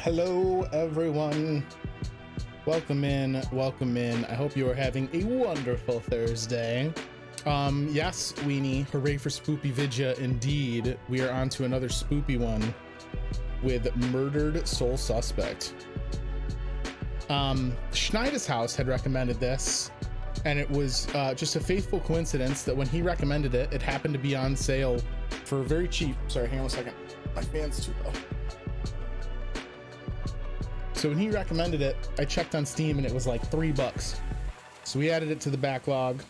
Hello, everyone. Welcome in. Welcome in. I hope you are having a wonderful Thursday. Yes, Weenie, hooray for Spoopy Vidya. Indeed, we are on to another spoopy one with Murdered Soul Suspect. Schneider's House had recommended this, and it was just a faithful coincidence that when he recommended it, it happened to be on sale for very cheap. Sorry, hang on a second. My fan's too low. So when he recommended it, I checked on Steam and it was like $3. So we added it to the backlog,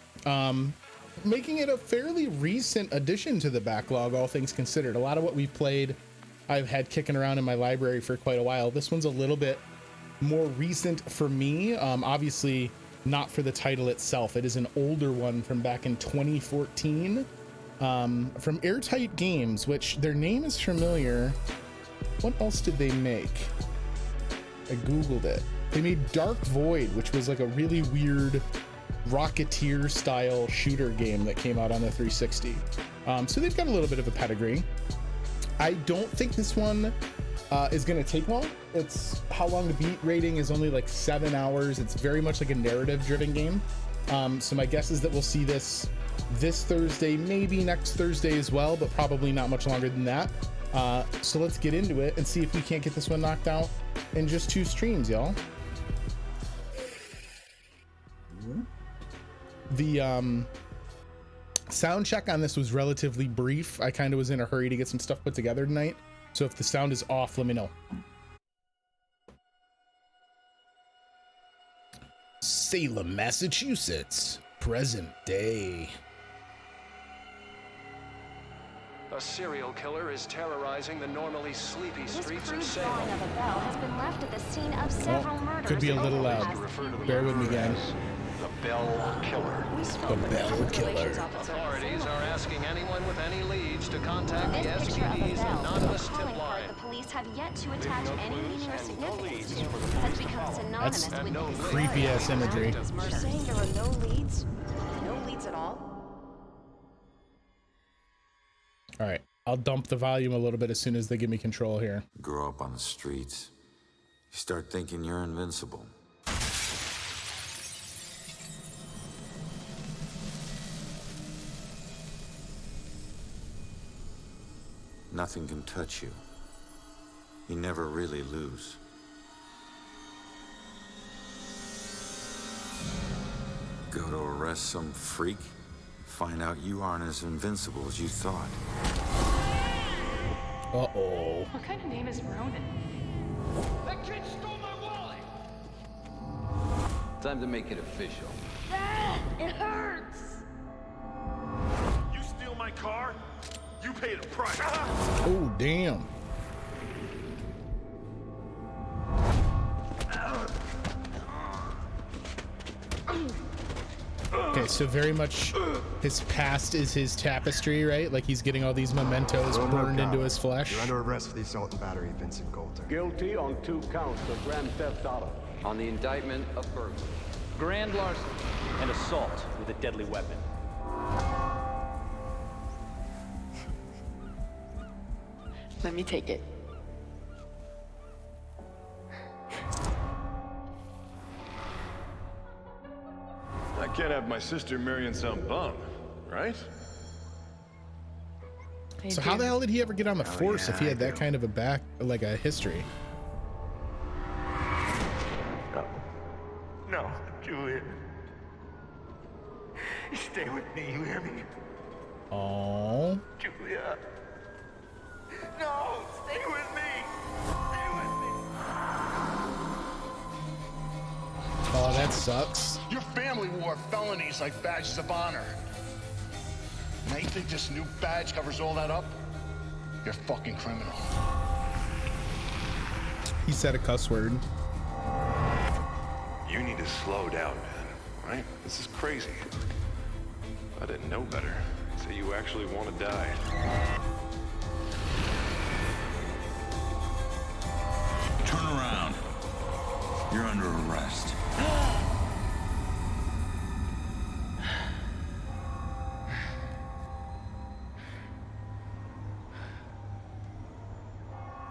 making it a fairly recent addition to the backlog, all things considered. A lot of what we've played, I've had kicking around in my library for quite a while. This one's a little bit more recent for me. Obviously not for the title itself. It is an older one from back in 2014, from Airtight Games, which their name is familiar. What else did they make? I googled it. They made Dark Void, which was like a really weird Rocketeer style shooter game that came out on the 360. So they've got a little bit of a pedigree. I don't think this one is going to take long. It's how long to beat rating is only like 7 hours. It's very much like a narrative driven game. So my guess is that we'll see this Thursday, maybe next Thursday as well, but probably not much longer than that. So let's get into it and see if we can't get this one knocked out in just 2 streams, y'all. The sound check on this was relatively brief. I kind of was in a hurry to get some stuff put together tonight, so if the sound is off, let me know. Salem, Massachusetts, present day. A serial killer is terrorizing the normally sleepy streets of Salem. Drawing of a bell has been left at the scene of several murders. Could be a little loud. Bear with me, gang. The Bell Killer. The Bell Killer. Authorities are asking anyone with any leads to contact the SPD's anonymous tip line. The police have yet to attach any meaning or significance to has become synonymous with the creepy ass imagery. You're saying there are no leads? No leads at all? All right, I'll dump the volume a little bit as soon as they give me control here. Grow up on the streets, you start thinking you're invincible. Nothing can touch you. You never really lose. Go to arrest some freak, find out you aren't as invincible as you thought. Uh-oh. What kind of name is Ronan? That kid stole my wallet! Time to make it official. It hurts! You steal my car, you pay the price. Oh, damn. Okay, so very much his past is his tapestry, right? Like he's getting all these mementos burned into his flesh. You're under arrest for the assault and battery, Vincent Coulter. Guilty on 2 counts of grand theft auto. On the indictment of burglary. Grand larceny and assault with a deadly weapon. Let me take it. I can't have my sister marrying some bum, right? So how the hell did he ever get on the force if he had that kind of a history? No, Julia. Stay with me, you hear me? Oh. Julia. No, stay with me. Stay with me. Oh, that sucks. Your family wore felonies like badges of honor. Now you think this new badge covers all that up? You're a fucking criminal. He said a cuss word. You need to slow down, man. Right? This is crazy. If I didn't know better, I'd say you actually want to die. Turn around. You're under arrest.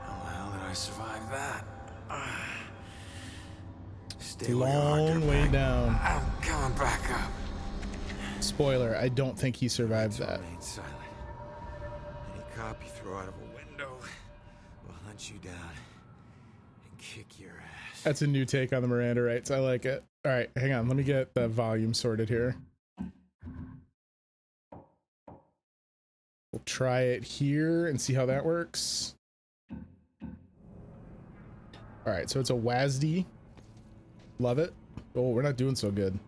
How the hell did I survive that? Stay where you are, Long way dirtbag. down. I'm coming back up. Spoiler, I don't think he survived that. Remain silent. Any cop you throw out of a window will hunt you down and kick your ass. That's a new take on the Miranda rights. I like it. All right, hang on. Let me get the volume sorted here. We'll try it here and see how that works. All right, so it's a WASD. Love it. Oh, we're not doing so good.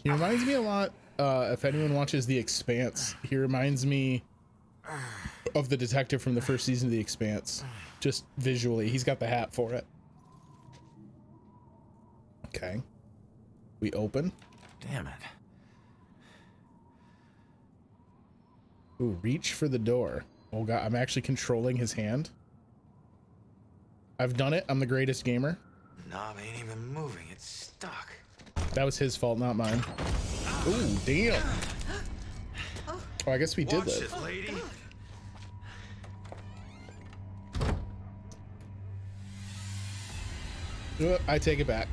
He reminds me a lot, if anyone watches The Expanse, he reminds me of the detective from the first season of The Expanse. Just visually, he's got the hat for it. Okay. We open. Damn it. Ooh, reach for the door. Oh god, I'm actually controlling his hand. I've done it. I'm the greatest gamer. Knob ain't even moving. It's stuck. That was his fault, not mine. Ooh, damn. Oh, I guess we did Watch live. it, lady. I take it back.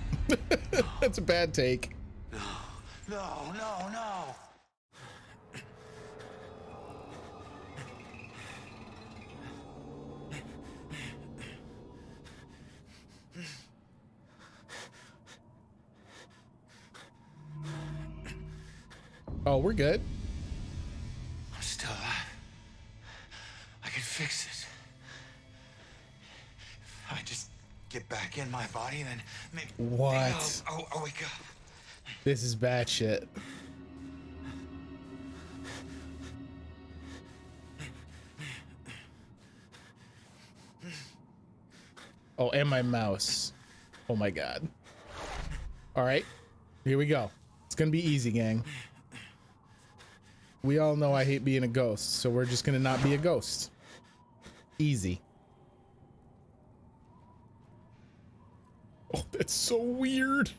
That's a bad take. No, no, no, no. Oh, we're good. I'm still alive. I can fix this. If I just get back in my body, then maybe What? I'll wake up. This is bad shit. Oh, and my mouse. Oh my god. All right, here we go. It's gonna be easy, gang. We all know I hate being a ghost, so we're just gonna not be a ghost. Easy. Oh, that's so weird.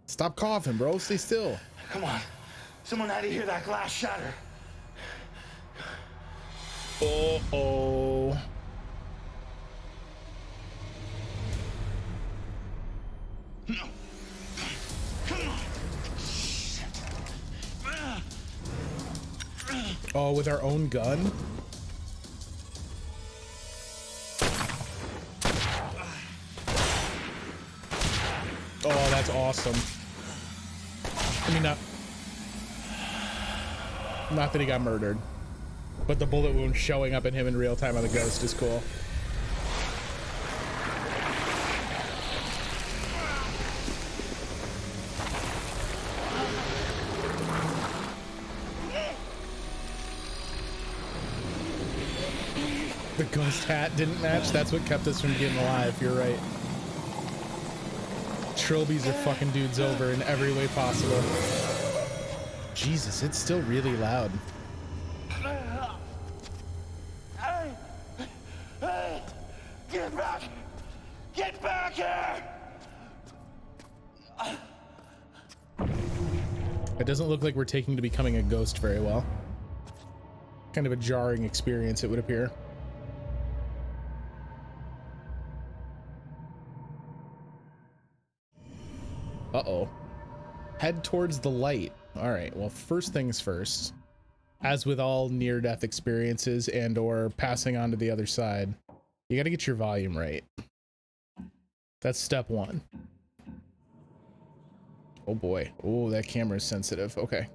Stop coughing, bro. Stay still. Come on. Someone had to hear that glass shatter. Uh-oh. No. Come on. Oh, with our own gun? Oh, that's awesome. I mean, not that he got murdered, but the bullet wound showing up in him in real time on the ghost is cool. The ghost hat didn't match. That's what kept us from getting alive. You're right. Trilbies are fucking dudes over in every way possible. Jesus, it's still really loud. Get back! Get back here! It doesn't look like we're taking to becoming a ghost very well. Kind of a jarring experience, it would appear. Uh-oh. Head towards the light. All right, well, first things first. As with all near-death experiences and or passing on to the other side, you gotta get your volume right. That's step one. Oh boy. Oh, that camera's sensitive. Okay.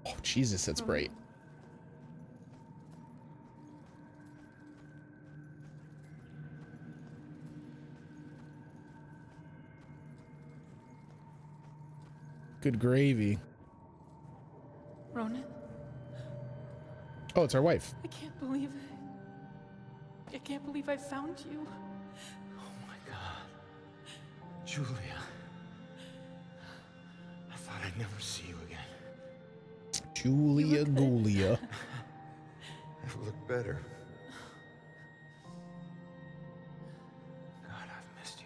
Oh, Jesus, that's bright. Good gravy. Ronan, Oh, it's our wife. I can't believe it. I can't believe I found you. Oh my God. Julia. I thought I'd never see you again. Julia Gulia. Never looked better. God, I've missed you.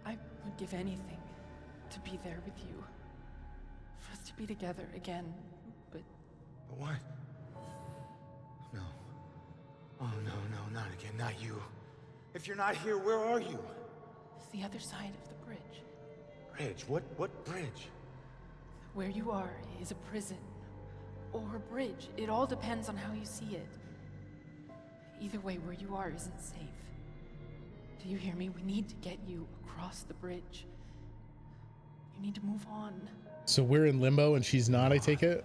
I would give anything to be there with you. For us to be together again, but... What? No. Oh, no, not again, not you. If you're not here, where are you? It's the other side of the bridge. Bridge? What bridge? Where you are is a prison. Or a bridge. It all depends on how you see it. Either way, where you are isn't safe. Do you hear me? We need to get you across the bridge. You need to move on. So we're in limbo and she's not, I take it?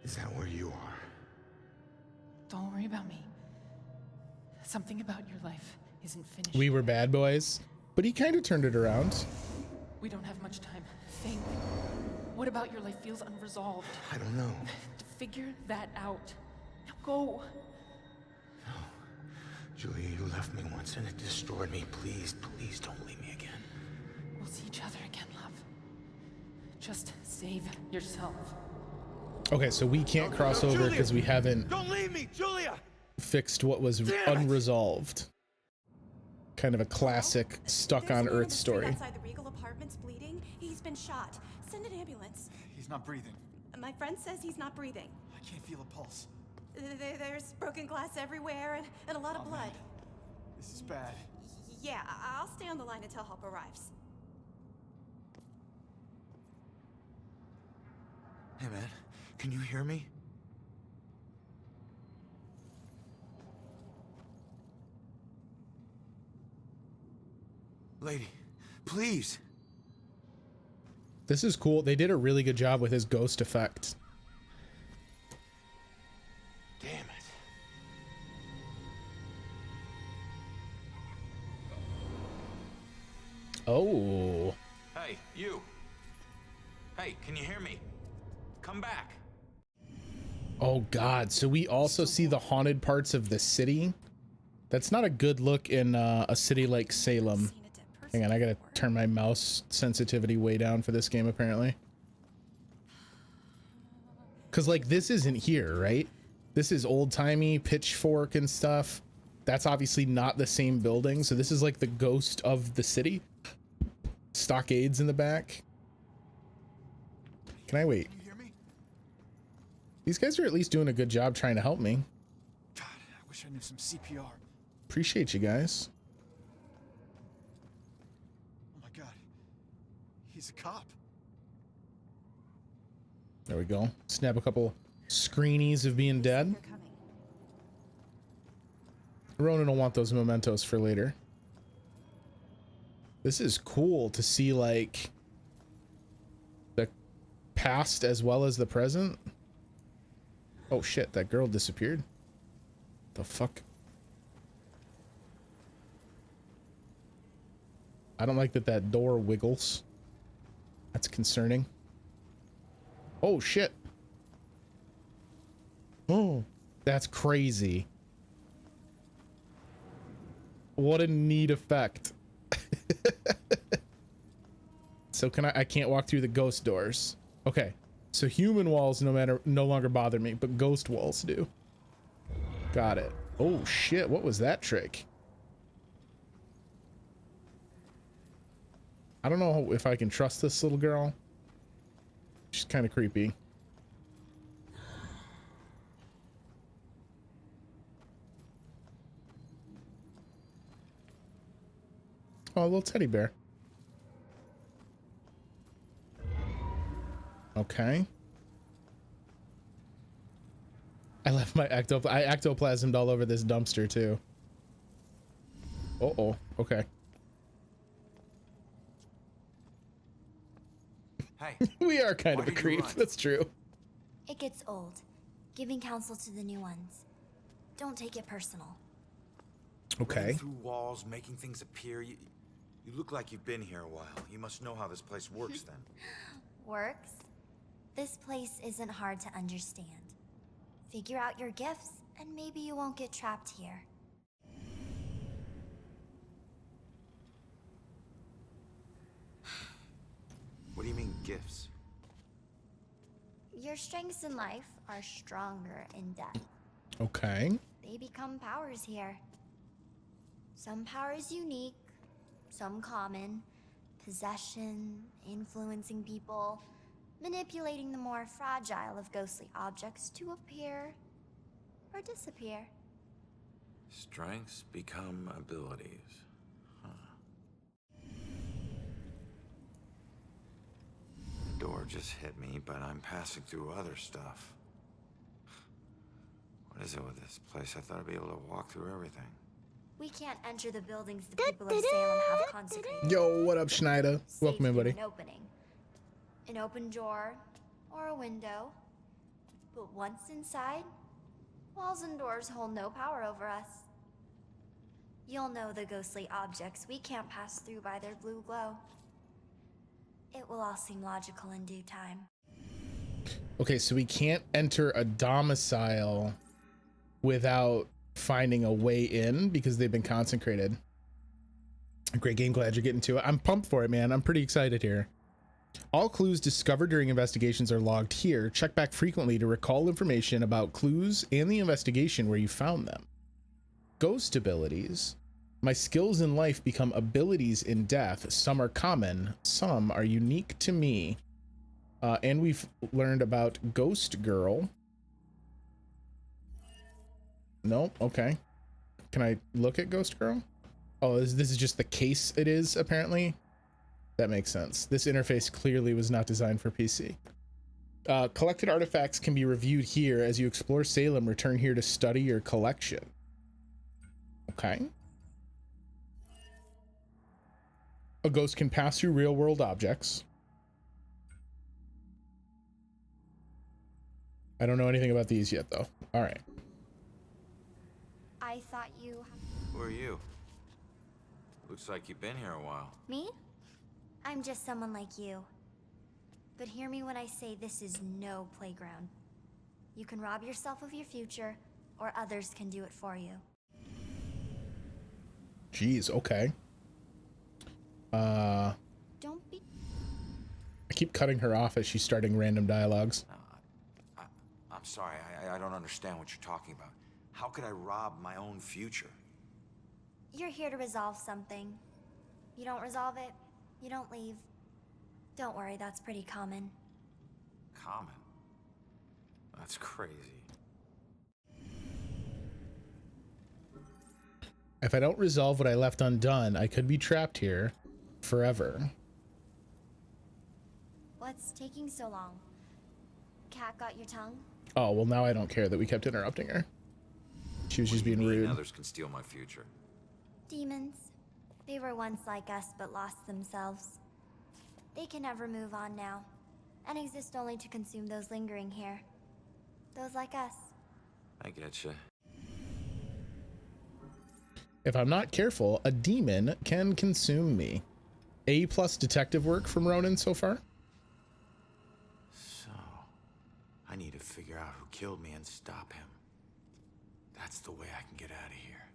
Is that where you are? Don't worry about me. Something about your life isn't finished. We were bad boys, but he kind of turned it around. We don't have much time. Think. What about your life feels unresolved? I don't know. To figure that out. Now go. No. Julia, you left me once and it destroyed me. Please don't leave me again. We'll see each other again, love. Just save yourself. Okay, so we can't cross over because we haven't Don't leave me, Julia! fixed what was unresolved. Kind of a classic stuck on Earth story. Outside the Regal Apartments bleeding. He's been shot. Send an ambulance. He's not breathing. My friend says he's not breathing. I can't feel a pulse. There's broken glass everywhere and a lot of blood. Man. This is bad. Yeah, I'll stay on the line until help arrives. Hey, man. Can you hear me? Lady, please. This is cool. They did a really good job with his ghost effect. Damn it. Oh. Hey, you. Hey, can you hear me? Come back. Oh God. So we also see the haunted parts of the city. That's not a good look in a city like Salem. Hang on, I gotta turn my mouse sensitivity way down for this game apparently. Cause like this isn't here, right? This is old-timey pitchfork and stuff. That's obviously not the same building. So this is like the ghost of the city. Stockades in the back. Can I wait? Can you hear me? These guys are at least doing a good job trying to help me. God, I wish I knew some CPR. Appreciate you guys. Oh my God. He's a cop. There we go. Snap a couple screenies of being dead. Ronan will want those mementos for later. This is cool to see like the past as well as the present. Oh shit, that girl disappeared. The fuck? I don't like that that door wiggles. That's concerning. Oh shit. Oh, that's crazy. What a neat effect. So I can't walk through the ghost doors. Okay. So human walls no longer bother me, but ghost walls do. Got it. Oh shit, what was that trick? I don't know if I can trust this little girl. She's kind of creepy. Oh, a little teddy bear. Okay. I left my I ectoplasmed all over this dumpster too. Uh-oh. Okay. Hey. We are kind of a creep. That's true. It gets old, giving counsel to the new ones. Don't take it personal. Okay. Running through walls, making things appear. You look like you've been here a while. You must know how this place works then. Works? This place isn't hard to understand. Figure out your gifts, and maybe you won't get trapped here. What do you mean, gifts? Your strengths in life are stronger in death. Okay. They become powers here. Some powers unique, some common, Possession, influencing people, manipulating the more fragile of ghostly objects to appear or disappear. Strengths become abilities. Huh. The door just hit me, but I'm passing through other stuff. What is it with this place? I thought I'd be able to walk through everything. We can't enter the buildings the people of Salem have consecrated. Yo, what up, Schneider? Welcome in, buddy. An opening. An open door or a window. But once inside, walls and doors hold no power over us. You'll know the ghostly objects we can't pass through by their blue glow. It will all seem logical in due time. Okay, so we can't enter a domicile without finding a way in because they've been consecrated. Great game, glad you're getting to it. I'm pumped for it, man. I'm pretty excited here. All clues discovered during investigations are logged here. Check back frequently to recall information about clues and the investigation where you found them. Ghost abilities. My skills in life become abilities in death. Some are common, some are unique to me. And we've learned about Ghost Girl. Nope, okay. Can I look at Ghost Girl? Oh, this is just the case it is, apparently. That makes sense. This interface clearly was not designed for PC. Collected artifacts can be reviewed here. As you explore Salem, return here to study your collection. Okay. A ghost can pass through real-world objects. I don't know anything about these yet, though. All right. I thought you... Who are you? Looks like you've been here a while. Me? I'm just someone like you. But hear me when I say this is no playground. You can rob yourself of your future, or others can do it for you. Jeez, okay. Don't be... I keep cutting her off as she's starting random dialogues. I'm sorry, I don't understand what you're talking about. How could I rob my own future? You're here to resolve something. You don't resolve it, you don't leave. Don't worry, that's pretty common. Common? That's crazy. If I don't resolve what I left undone, I could be trapped here forever. What's taking so long? Cat got your tongue? Oh, well, now I don't care that we kept interrupting her. She was just being rude. Others can steal my future. Demons. They were once like us but lost themselves. They can never move on now, and exist only to consume those lingering here. Those like us. I getcha. If I'm not careful, a demon can consume me. A+ detective work from Ronan so far? So, I need to figure out who killed me and stop him. That's the way I can get out of here.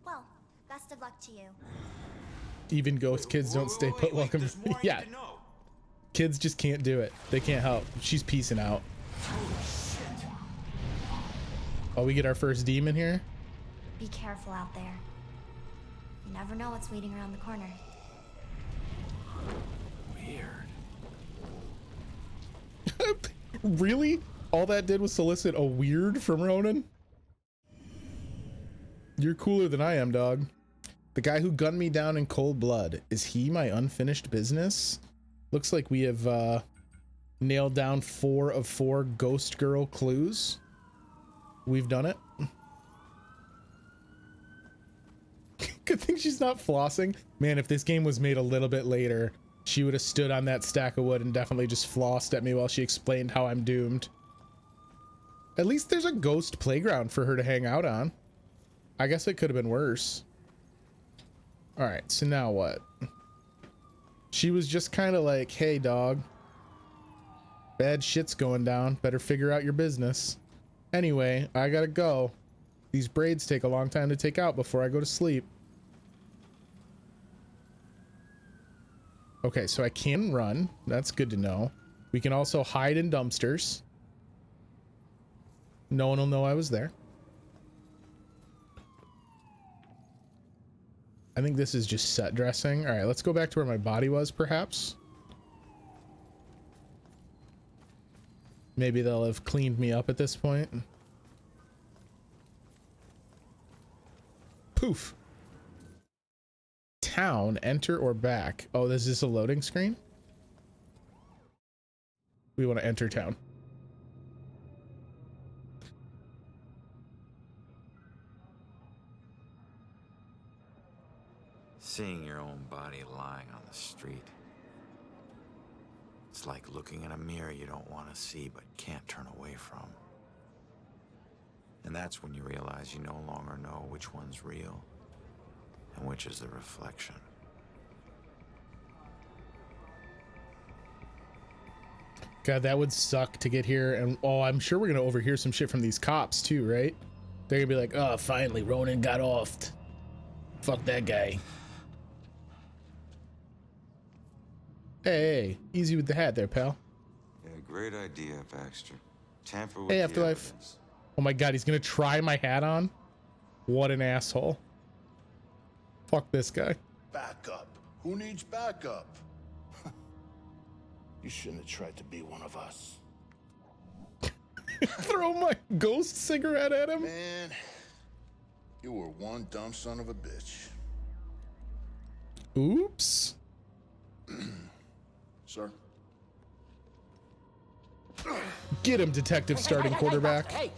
Well, best of luck to you. Even ghost kids don't stay put. Welcome. Yeah. Kids just can't do it. They can't help. She's peacing out. Oh, we get our first demon here? Be careful out there. You never know what's waiting around the corner. Weird. Really? All that did was solicit a weird from Ronan? You're cooler than I am, dog. The guy who gunned me down in cold blood. Is he my unfinished business? Looks like we have nailed down 4 of 4 Ghost Girl clues. We've done it. Good thing she's not flossing. Man, if this game was made a little bit later, she would have stood on that stack of wood and definitely just flossed at me while she explained how I'm doomed. At least there's a ghost playground for her to hang out on. I guess it could have been worse. All right, so now what? She was just kind of like, hey, dog. Bad shit's going down. Better figure out your business. Anyway, I gotta go. These braids take a long time to take out before I go to sleep. Okay, so I can run. That's good to know. We can also hide in dumpsters. No one will know I was there. I think this is just set dressing. All right, let's go back to where my body was, perhaps. Maybe they'll have cleaned me up at this point. Poof. Town, enter or back. Oh, this is a loading screen? We want to enter town. Seeing your own body lying on the street. It's like looking in a mirror you don't want to see but can't turn away from. And that's when you realize you no longer know which one's real and which is the reflection. God, that would suck to get here. And oh, I'm sure we're going to overhear some shit from these cops too, right? They're going to be like, oh, finally, Ronan got offed. Fuck that guy. Hey, easy with the hat there, pal. Yeah, great idea, Baxter. Tamper with Hey, the Afterlife. evidence. Oh my God, he's going to try my hat on? What an asshole. Fuck this guy. Backup. Who needs backup? You shouldn't have tried to be one of us. Throw my ghost cigarette at him? Man, you were one dumb son of a bitch. Oops. Sir? Get him, detective starting quarterback. Hey,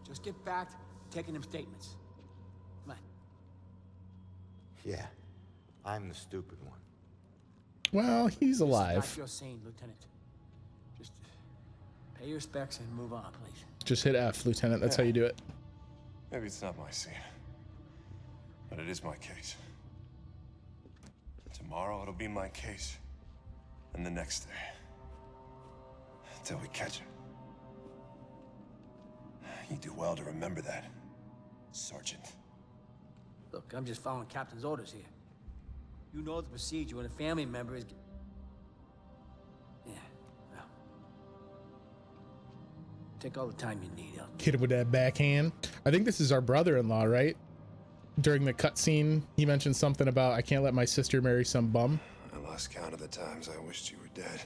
just get back to taking them statements. Come on. Yeah, I'm the stupid one. Well, he's alive. This is not your scene, Lieutenant. Just pay your respects and move on, please. Just hit F, Lieutenant. That's how you do it. Maybe it's not my scene, but it is my case. Tomorrow it'll be my case, and the next day, until we catch him. You do well to remember that, Sergeant. Look, I'm just following Captain's orders here. You know the procedure when a family member is... Yeah, well... Take all the time you need. Hit him with that backhand. I think this is our brother-in-law, right? During the cutscene, he mentioned something about, I can't let my sister marry some bum. I lost count of the times I wished you were dead.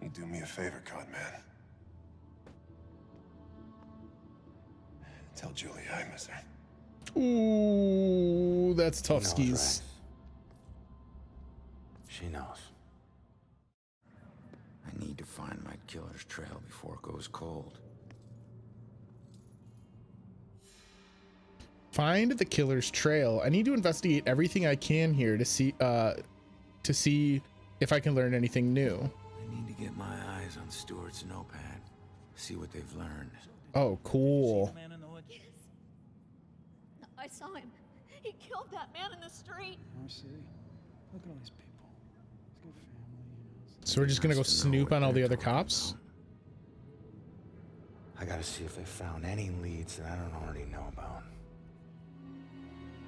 You do me a favor, con man. Tell Julie I miss her. Ooh, that's tough skis. She knows. I need to find my killer's trail before it goes cold. Find the killer's trail. I need to investigate everything I can here to see if I can learn anything new. I need to get my eyes on Stewart's notepad. See what they've learned. Oh, cool. Yes. I saw him. He killed that man in the street. Marcy, look at all these people. He's got family, you know. So we're just gonna go snoop on all the other cops? I gotta see if they found any leads that I don't already know about.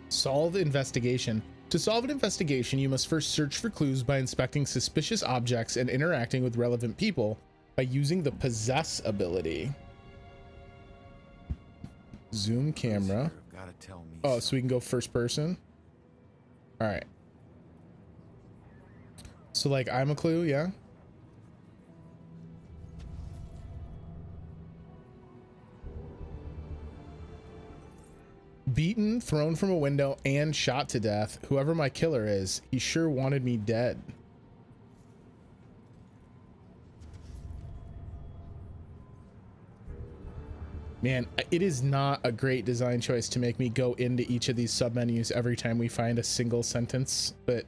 Solve investigation. To solve an investigation, you must first search for clues by inspecting suspicious objects and interacting with relevant people by using the possess ability. Zoom camera. Oh, so we can go first person? All right. So like I'm a clue, yeah? Beaten, thrown from a window, and shot to death. Whoever my killer is, he sure wanted me dead. Man, it is not a great design choice to make me go into each of these submenus every time we find a single sentence, but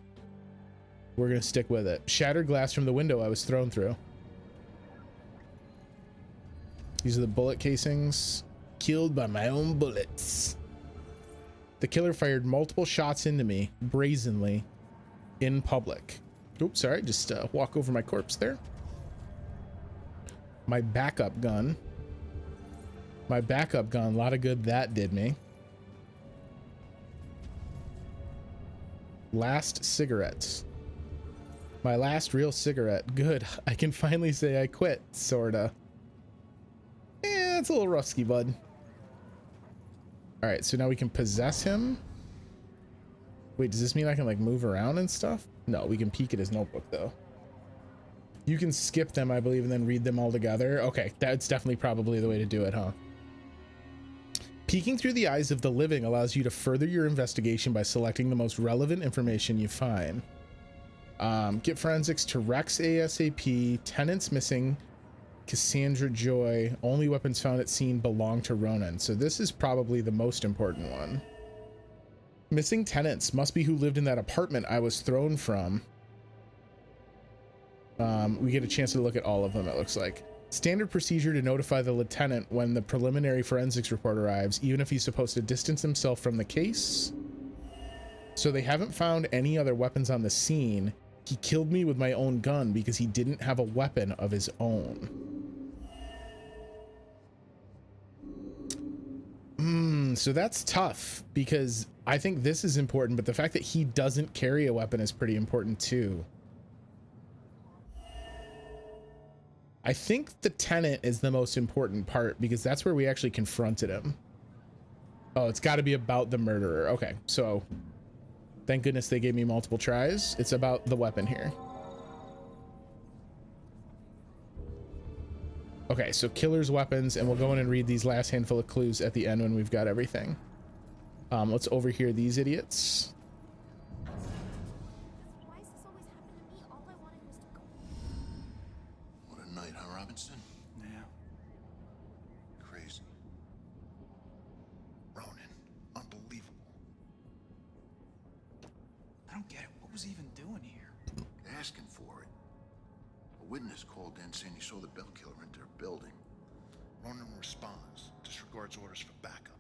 we're gonna stick with it. Shattered glass from the window I was thrown through. These are the bullet casings. Killed by my own bullets. The killer fired multiple shots into me, brazenly, in public. Oops, sorry, just walk over my corpse there. My backup gun. My backup gun, a lot of good that did me. Last cigarettes. My last real cigarette. Good, I can finally say I quit, sorta. It's a little rusky, bud. All right, so now we can possess him. Wait, does this mean I can like move around and stuff? No, we can peek at his notebook though. You can skip them, I believe, and then read them all together. Okay, that's definitely probably the way to do it, huh? Peeking through the eyes of the living allows you to further your investigation by selecting the most relevant information you find. Get forensics to Rex ASAP, tenants missing, Cassandra Joy, only weapons found at scene belong to Ronan. So this is probably the most important one. Missing tenants must be who lived in that apartment I was thrown from. We get a chance to look at all of them, it looks like. Standard procedure to notify the lieutenant when the preliminary forensics report arrives, even if he's supposed to distance himself from the case. So they haven't found any other weapons on the scene. He killed me with my own gun because he didn't have a weapon of his own. So that's tough because I think this is important, but the fact that he doesn't carry a weapon is pretty important too. I think the tenant is the most important part because that's where we actually confronted him. Oh, it's got to be about the murderer. Okay, so thank goodness they gave me multiple tries. It's about the weapon here. Okay, so killer's weapons, and we'll go in and read these last handful of clues at the end when we've got everything. Let's overhear these idiots. What a night, huh, Robinson? Yeah. Crazy. Ronan, unbelievable. I don't get it. What was he even doing here? Asking for it. A witness called in saying he saw the bell killer enter a building. Ronan responds, disregards orders for backup.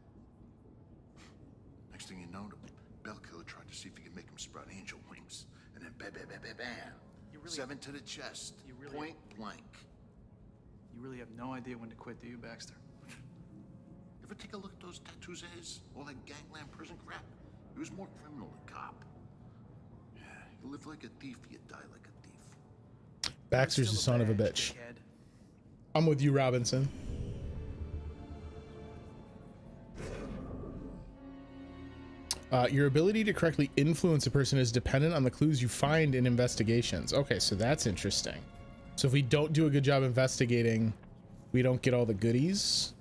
Next thing you know, the bell killer tried to see if he could make him sprout angel wings, and then bam, bam, bam, bam, bam. 7 to the chest, point blank. You really have no idea when to quit, do you, Baxter? Ever take a look at those tattoos of his? All that gangland prison crap? He was more criminal than cop. Yeah, you live like a thief, you die like a thief. Baxter's the son of a bitch. I'm with you, Robinson. Your ability to correctly influence a person is dependent on the clues you find in investigations. Okay, so that's interesting. So if we don't do a good job investigating, we don't get all the goodies.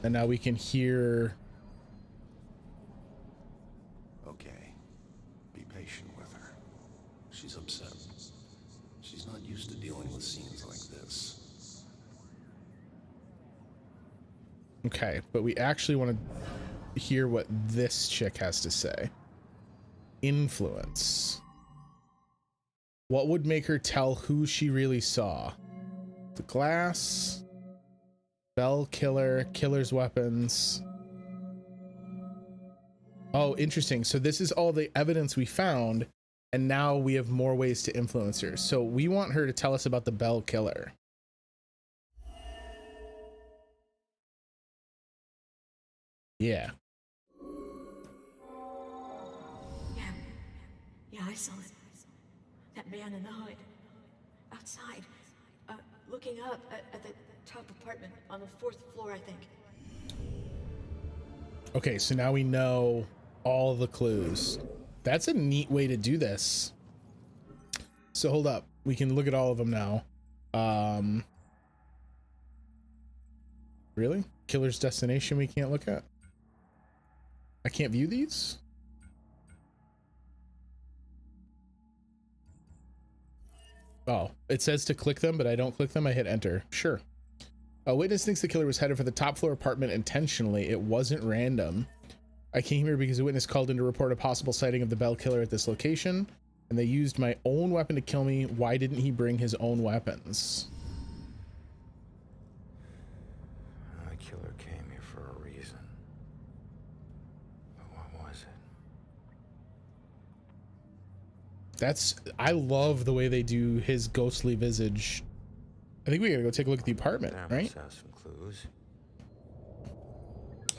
And now we can hear. Okay, be patient with her. She's upset. She's not used to dealing with scenes like this. Okay, but we actually want to hear what this chick has to say. Influence. What would make her tell who she really saw? The glass, bell killer, killer's weapons. Oh, interesting. So this is all the evidence we found, and now we have more ways to influence her. So we want her to tell us about the bell killer. Yeah. Yeah, I saw it. That man in the hood. Outside. Looking up at the top apartment on the 4th floor, I think. Okay, so now we know all the clues. That's a neat way to do this. So hold up. We can look at all of them now. Really? Killer's destination we can't look at? I can't view these? Oh, it says to click them, but I don't click them. I hit enter. Sure. A witness thinks the killer was headed for the top floor apartment intentionally. It wasn't random. I came here because a witness called in to report a possible sighting of the bell killer at this location, and they used my own weapon to kill me. Why didn't he bring his own weapons? The killer came here for a reason. But what was it? I love the way they do his ghostly visage. I think we gotta go take a look at the apartment, right? Have some clues.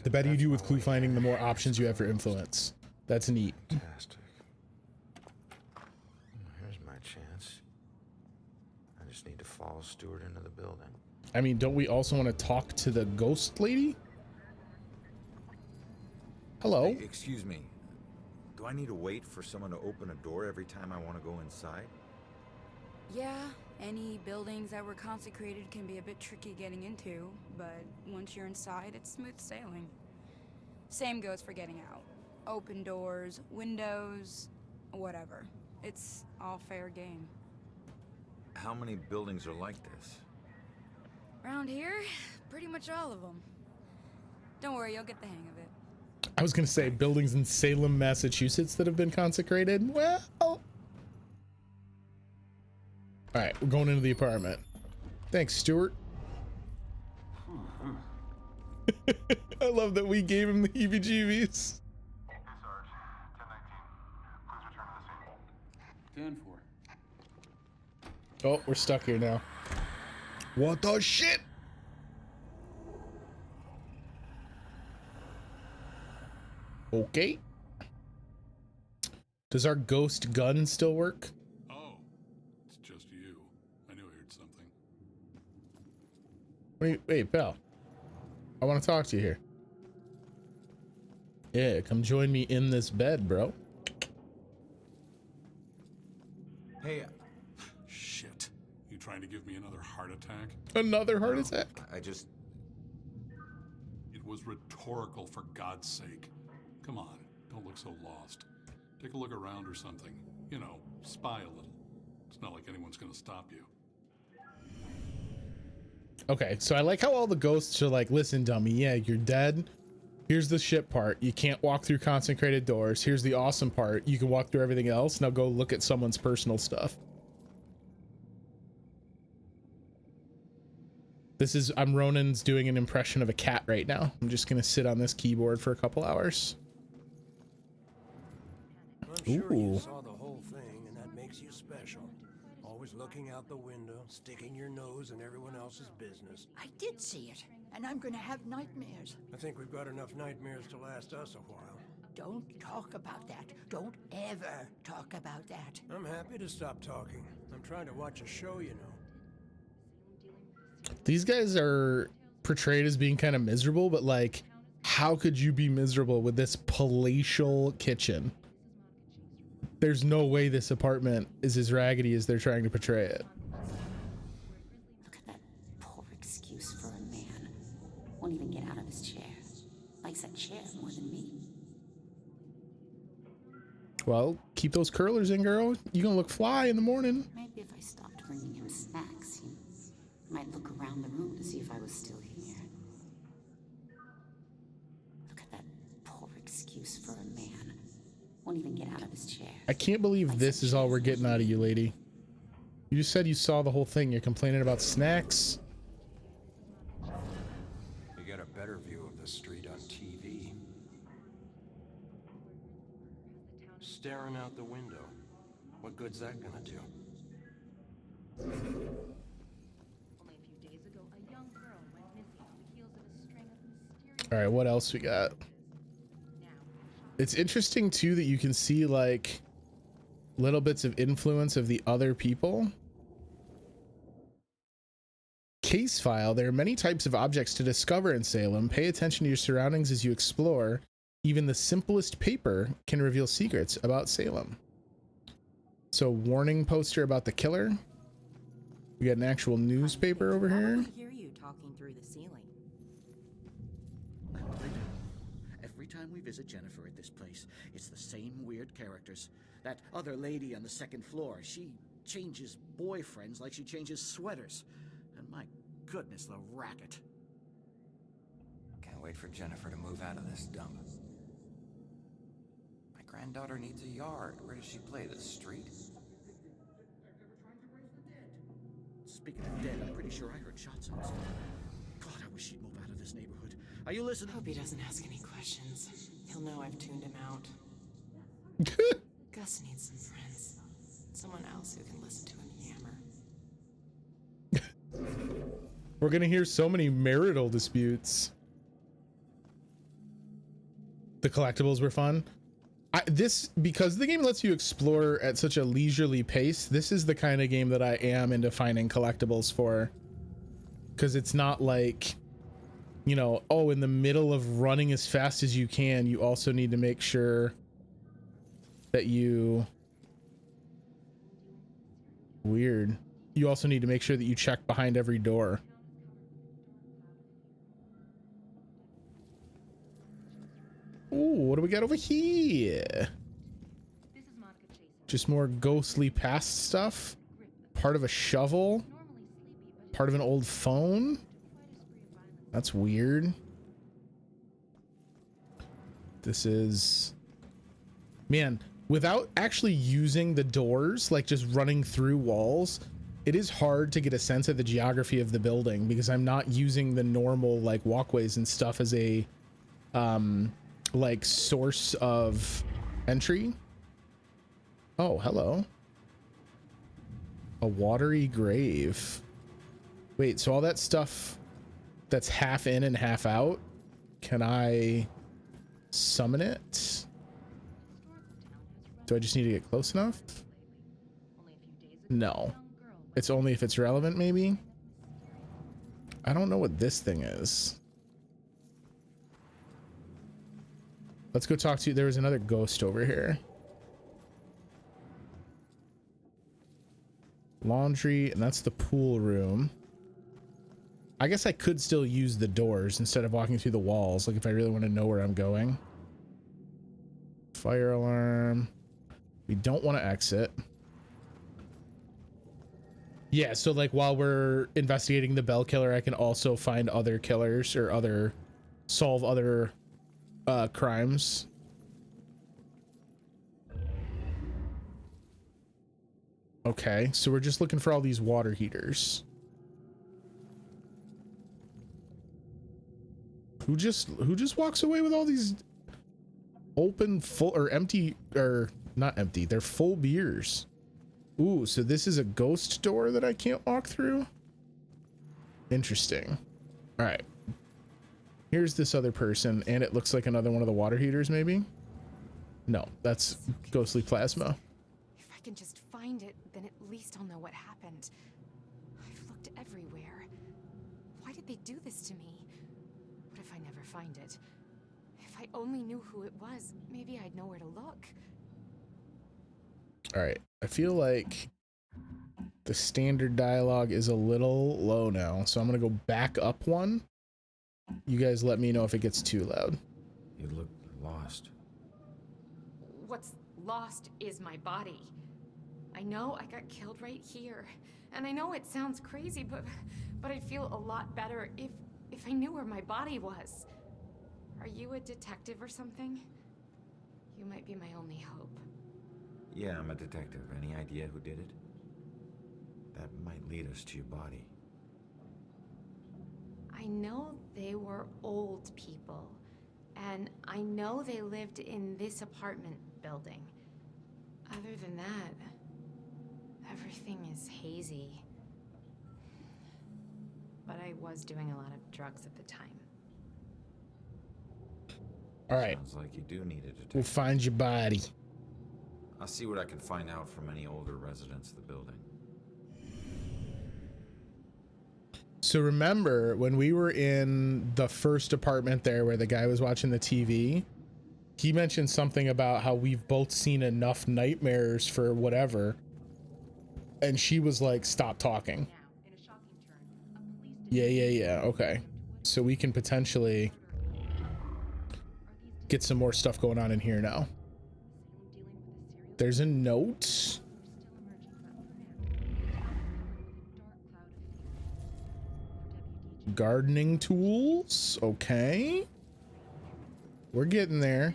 The better you do with clue finding, the more options you have for influence. That's neat. Fantastic. Here's my chance. I just need to follow Stewart into the building. I mean, don't we also want to talk to the ghost lady? Hello? Hey, excuse me. Do I need to wait for someone to open a door every time I want to go inside? Yeah, any buildings that were consecrated can be a bit tricky getting into, but once you're inside, it's smooth sailing. Same goes for getting out. Open doors, windows, whatever. It's all fair game. How many buildings are like this? Around here, pretty much all of them. Don't worry, you'll get the hang of it. I was gonna say buildings in Salem, Massachusetts that have been consecrated. Well, all right, we're going into the apartment. Thanks, Stuart. I love that we gave him the heebie-jeebies. Hey, Sarge. 1019. Please return to the scene. 10-4. Oh, we're stuck here now. What the shit? Okay. Does our ghost gun still work? Oh, it's just you. I knew I heard something. Wait, Belle. I want to talk to you here. Yeah, come join me in this bed, bro. Hey, Shit. You trying to give me another heart attack? Another heart attack? It was rhetorical, for God's sake. Come on, don't look so lost. Take a look around or something. You know, spy a little. It's not like anyone's gonna stop you. Okay, so I like how all the ghosts are like, listen, dummy, yeah, you're dead. Here's the shit part. You can't walk through consecrated doors. Here's the awesome part. You can walk through everything else. Now go look at someone's personal stuff. I'm Ronan's doing an impression of a cat right now. I'm just gonna sit on this keyboard for a couple hours. I'm sure you saw the whole thing, and that makes you special. Always looking out the window, sticking your nose in everyone else's business. I did see it, and I'm gonna have nightmares. I think we've got enough nightmares to last us a while. Don't talk about that. Don't ever talk about that. I'm happy to stop talking. I'm trying to watch a show, you know. These guys are portrayed as being kind of miserable, but like, how could you be miserable with this palatial kitchen? There's no way this apartment is as raggedy as they're trying to portray it. Look at that poor excuse for a man. Won't even get out of his chair. Likes that chair more than me. Well, keep those curlers in, girl. You gonna look fly in the morning. Maybe if I stopped bringing him snacks, he might look around the room to see if I was still here. Look at that poor excuse for a man. Won't even get out of his chair. I can't believe this is all we're getting out of you, lady. You just said you saw the whole thing. You're complaining about snacks. You get a better view of the street on TV. Staring out the window. What good's that gonna do? All right, what else we got? It's interesting too that you can see like little bits of influence of the other people. Case file. There are many types of objects to discover in Salem. Pay attention to your surroundings as you explore. Even the simplest paper can reveal secrets about Salem. So, warning poster about the killer. We got an actual newspaper over here. I hear you talking through the ceiling. I hope they do. Every time we visit Jennifer at this place, it's the same weird characters. That other lady on the second floor, she changes boyfriends like she changes sweaters. And my goodness, the racket. Can't wait for Jennifer to move out of this dump. My granddaughter needs a yard. Where does she play? The street? Speaking of dead, I'm pretty sure I heard shots outside. God, I wish she'd move out of this neighborhood. Are you listening? Hope he doesn't ask any questions. He'll know I've tuned him out. Gus needs some friends. Someone else who can listen to him yammer. We're gonna hear so many marital disputes. The collectibles were fun. Because the game lets you explore at such a leisurely pace, this is the kind of game that I am into finding collectibles for. because it's not like, you know, oh, in the middle of running as fast as you can, you also need to make sure that you weird. You also need to make sure that you check behind every door. Ooh, what do we got over here? Just more ghostly past stuff. Part of a shovel. Part of an old phone. That's weird. This is... Man, without actually using the doors, like just running through walls, it is hard to get a sense of the geography of the building because I'm not using the normal like walkways and stuff as a like source of entry. Oh, hello. A watery grave. Wait, so all that stuff that's half in and half out, can I summon it? Do I just need to get close enough? No. It's only if it's relevant, maybe? I don't know what this thing is. Let's go talk to... There was another ghost over here. Laundry, and that's the pool room. I guess I could still use the doors instead of walking through the walls, like if I really want to know where I'm going. Fire alarm. We don't want to exit. Yeah, so like while we're investigating the bell killer, I can also find other killers or solve other crimes. Okay, so we're just looking for all these water heaters. Who just walks away with all these open, full, or empty, or not empty, they're full beers. Ooh, so this is a ghost door that I can't walk through? Interesting. All right. Here's this other person, and it looks like another one of the water heaters, maybe? No, that's ghostly plasma. If I can just find it, then at least I'll know what happened. I've looked everywhere. Why did they do this to me? What if I never find it? If I only knew who it was, maybe I'd know where to look. All right, I feel like the standard dialogue is a little low now, so I'm gonna go back up one. You guys let me know if it gets too loud. You look lost. What's lost is my body. I know I got killed right here, and I know it sounds crazy, but I'd feel a lot better if I knew where my body was. Are you a detective or something? You might be my only hope. Yeah, I'm a detective. Any idea who did it? That might lead us to your body. I know they were old people, and I know they lived in this apartment building. Other than that, everything is hazy. But I was doing a lot of drugs at the time. All right. Sounds like you do need a detective. We'll find your body. I'll see what I can find out from any older residents of the building. So remember when we were in the first apartment there where the guy was watching the TV, he mentioned something about how we've both seen enough nightmares for whatever. And she was like, stop talking. Yeah. Okay. So we can potentially get some more stuff going on in here now. There's a note. Gardening tools. Okay. We're getting there.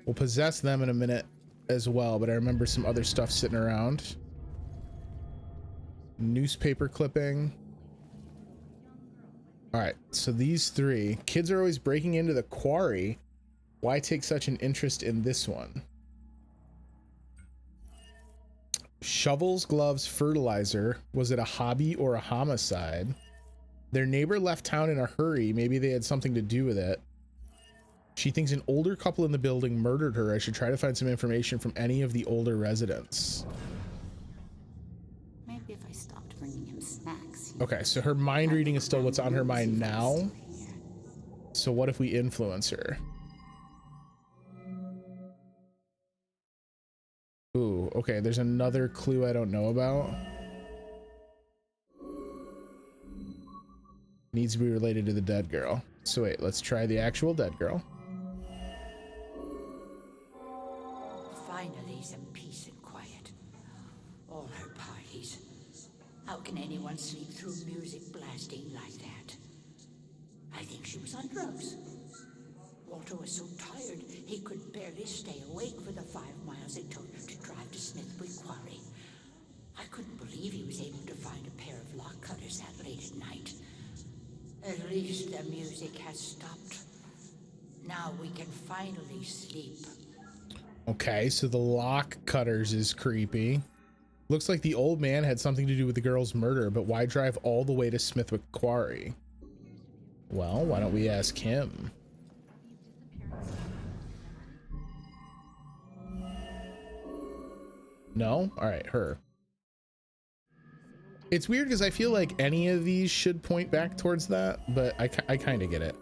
We'll possess them in a minute as well, but I remember some other stuff sitting around. Newspaper clipping. All right, so these three. Kids are always breaking into the quarry. Why take such an interest in this one? Shovels, gloves, fertilizer. Was it a hobby or a homicide? Their neighbor left town in a hurry. Maybe they had something to do with it. She thinks an older couple in the building murdered her. I should try to find some information from any of the older residents. Maybe if I stopped bringing him snacks, Okay, so her mind reading is still what's on her mind now. So what if we influence her? Ooh, okay, there's another clue I don't know about. Needs to be related to the dead girl. So wait, let's try the actual dead girl. Finally, some peace and quiet. All her parties. How can anyone sleep through music blasting like that? I think she was on drugs. Walter was so tired he could barely stay awake for the 5 miles it took to drive to Smithwick Quarry. I couldn't believe he was able to find a pair of lock cutters that late at night. At least the music has stopped. Now we can finally sleep. Okay, so the lock cutters is creepy. Looks like the old man had something to do with the girl's murder, but why drive all the way to Smithwick Quarry? Well, why don't we ask him? No? All right, her. It's weird because I feel like any of these should point back towards that, but I kind of get it.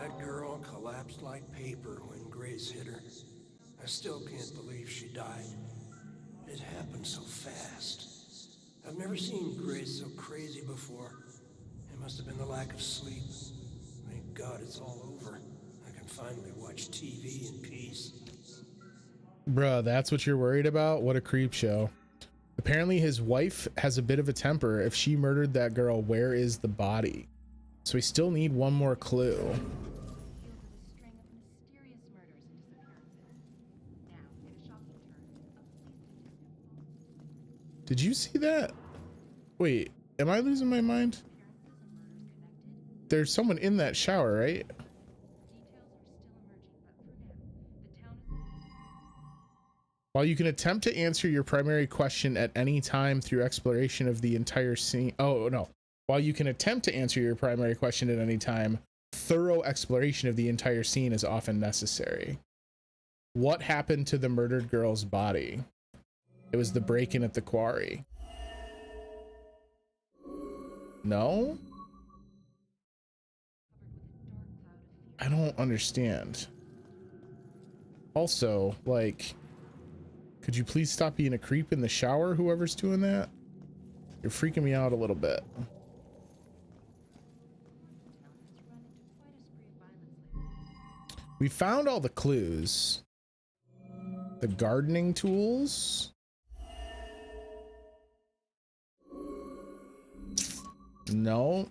That girl collapsed like paper when Grace hit her. I still can't believe she died. It happened so fast. I've never seen Grace so crazy before. It must have been the lack of sleep. Thank God it's all over. I can finally watch TV in peace. Bruh, that's what you're worried about? What a creep show. Apparently his wife has a bit of a temper. If she murdered that girl, where is the body? So we still need one more clue. Did you see that? Wait, am I losing my mind? There's someone in that shower, right? While you can attempt to answer your primary question at any time through exploration of the entire scene. Oh, no. While you can attempt to answer your primary question at any time, thorough exploration of the entire scene is often necessary. What happened to the murdered girl's body? It was the break-in at the quarry. No? I don't understand. Also, like, could you please stop being a creep in the shower, whoever's doing that? You're freaking me out a little bit. We found all the clues. The gardening tools. No.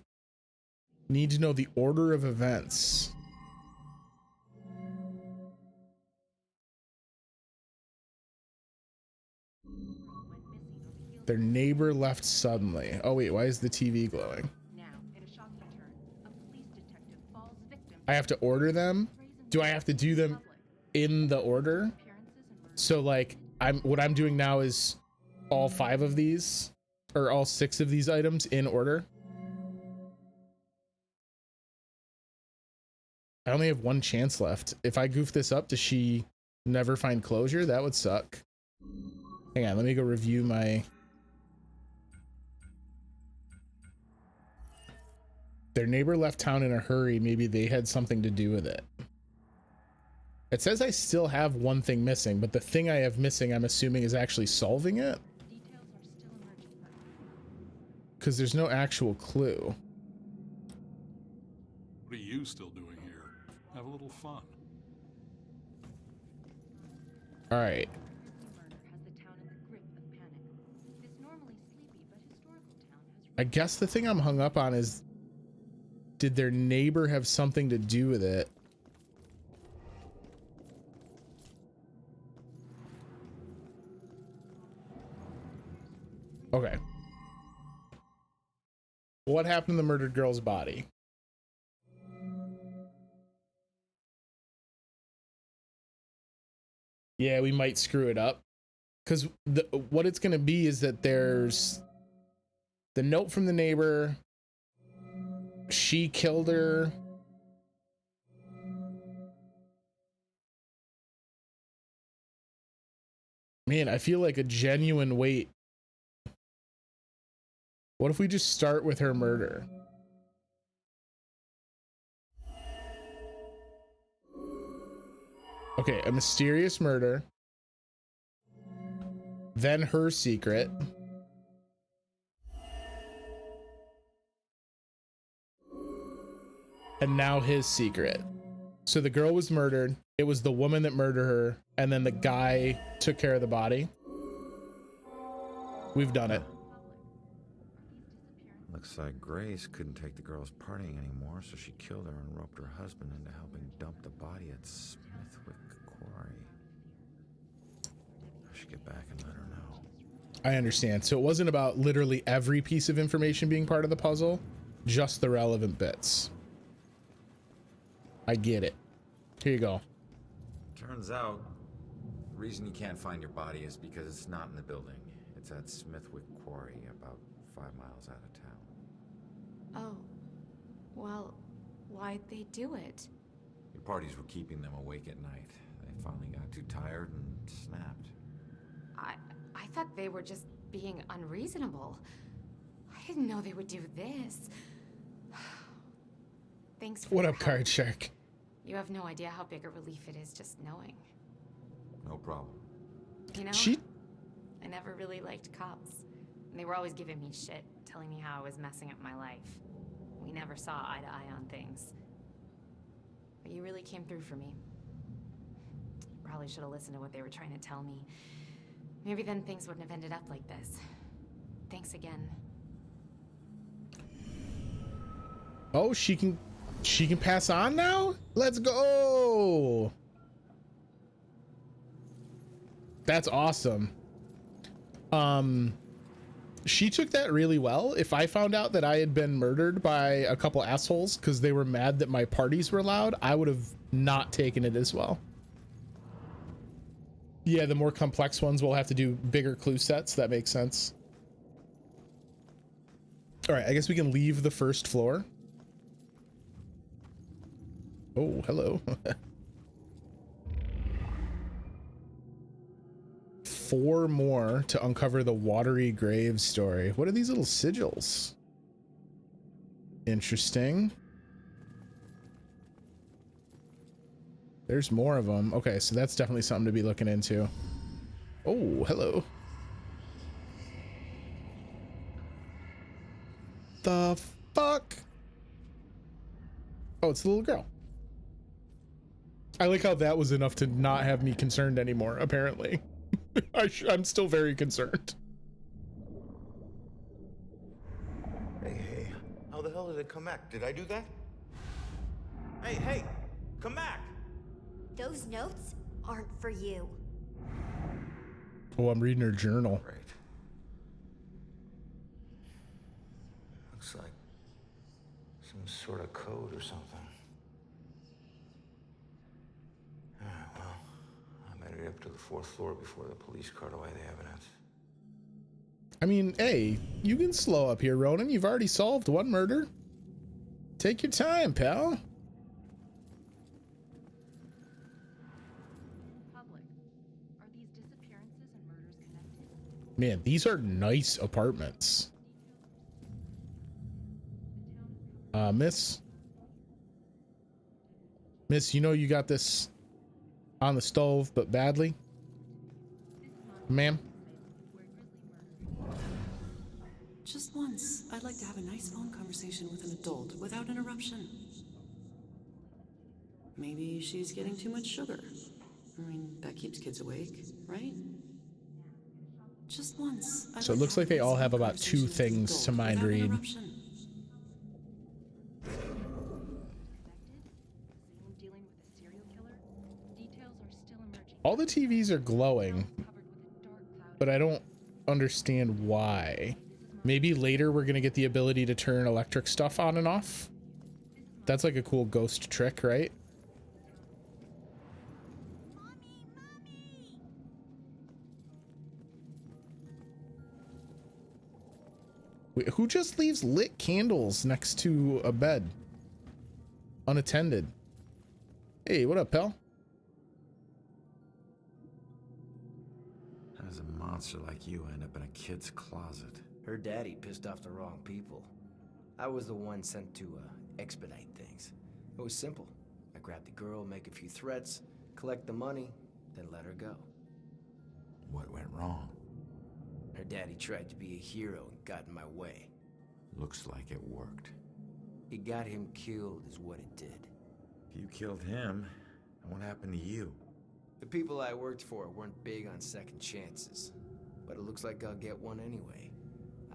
Need to know the order of events. Their neighbor left suddenly. Oh wait, why is the TV glowing? I have to order them? Do I have to do them in the order? So like what I'm doing now is all 5 of these or all 6 of these items in order. I only have 1 chance left. If I goof this up, does she never find closure? That would suck. Hang on, let me go review my... Their neighbor left town in a hurry. Maybe they had something to do with it. It says I still have 1 thing missing, but the thing I have missing, I'm assuming, is actually solving it. Because there's no actual clue. What are you still doing here? Have a little fun. All right. I guess the thing I'm hung up on is, did their neighbor have something to do with it? Okay. What happened to the murdered girl's body? Yeah, we might screw it up. Because what it's going to be is that there's the note from the neighbor. She killed her. Man, I feel like a genuine weight What if we just start with her murder? Okay, a mysterious murder. Then her secret. And now his secret. So the girl was murdered. It was the woman that murdered her. And then the guy took care of the body. We've done it. Looks like Grace couldn't take the girls partying anymore, so she killed her and roped her husband into helping dump the body at Smithwick Quarry. I should get back and let her know. I understand. So it wasn't about literally every piece of information being part of the puzzle, just the relevant bits. I get it. Here you go. Turns out, the reason you can't find your body is because it's not in the building. It's at Smithwick Quarry, about 5 miles out of town. Oh. Well, why'd they do it? Your parties were keeping them awake at night. They finally got too tired and snapped. I thought they were just being unreasonable. I didn't know they would do this. Thanks for What your up, help. Card Shark? You have no idea how big a relief it is just knowing. No problem. You know, I never really liked cops. And they were always giving me shit, telling me how I was messing up my life. We never saw eye to eye on things. But you really came through for me. Probably should have listened to what they were trying to tell me. Maybe then things wouldn't have ended up like this. Thanks again. Oh, she can pass on now? Let's go. That's awesome. She took that really well. If I found out that I had been murdered by a couple assholes because they were mad that my parties were loud, I would have not taken it as well. Yeah, the more complex ones will have to do bigger clue sets. That makes sense. All right, I guess we can leave the first floor. Oh, hello. 4 more to uncover the watery grave story. What are these little sigils? Interesting. There's more of them. Okay, so that's definitely something to be looking into. Oh, hello. The fuck? Oh, it's the little girl. I like how that was enough to not have me concerned anymore, apparently. I'm still very concerned. Hey, how the hell did it come back? Did I do that? Hey, come back! Those notes aren't for you. Oh, I'm reading her journal. Right. Looks like some sort of code or something. Alright, well, I'm headed up to the 4th floor before the police cart away the evidence. I mean, hey, you can slow up here, Ronan. You've already solved 1 murder. Take your time, pal. Man, these are nice apartments. Miss, you know you got this on the stove, but badly. Ma'am? Just once, I'd like to have a nice phone conversation with an adult without interruption. Maybe she's getting too much sugar. I mean, that keeps kids awake, right? Just once. So it looks like they all have about 2 things to mind read. All the TVs are glowing, but I don't understand why. Maybe later we're gonna get the ability to turn electric stuff on and off. That's like a cool ghost trick, right? Wait, who just leaves lit candles next to a bed? Unattended. Hey, what up, pal? How does a monster like you end up in a kid's closet? Her daddy pissed off the wrong people. I was the one sent to expedite things. It was simple. I grabbed the girl, make a few threats, collect the money, then let her go. What went wrong? Her daddy tried to be a hero and got in my way. Looks like it worked. He got him killed is what it did. If you killed him, what happened to you? The people I worked for weren't big on second chances. But it looks like I'll get one anyway.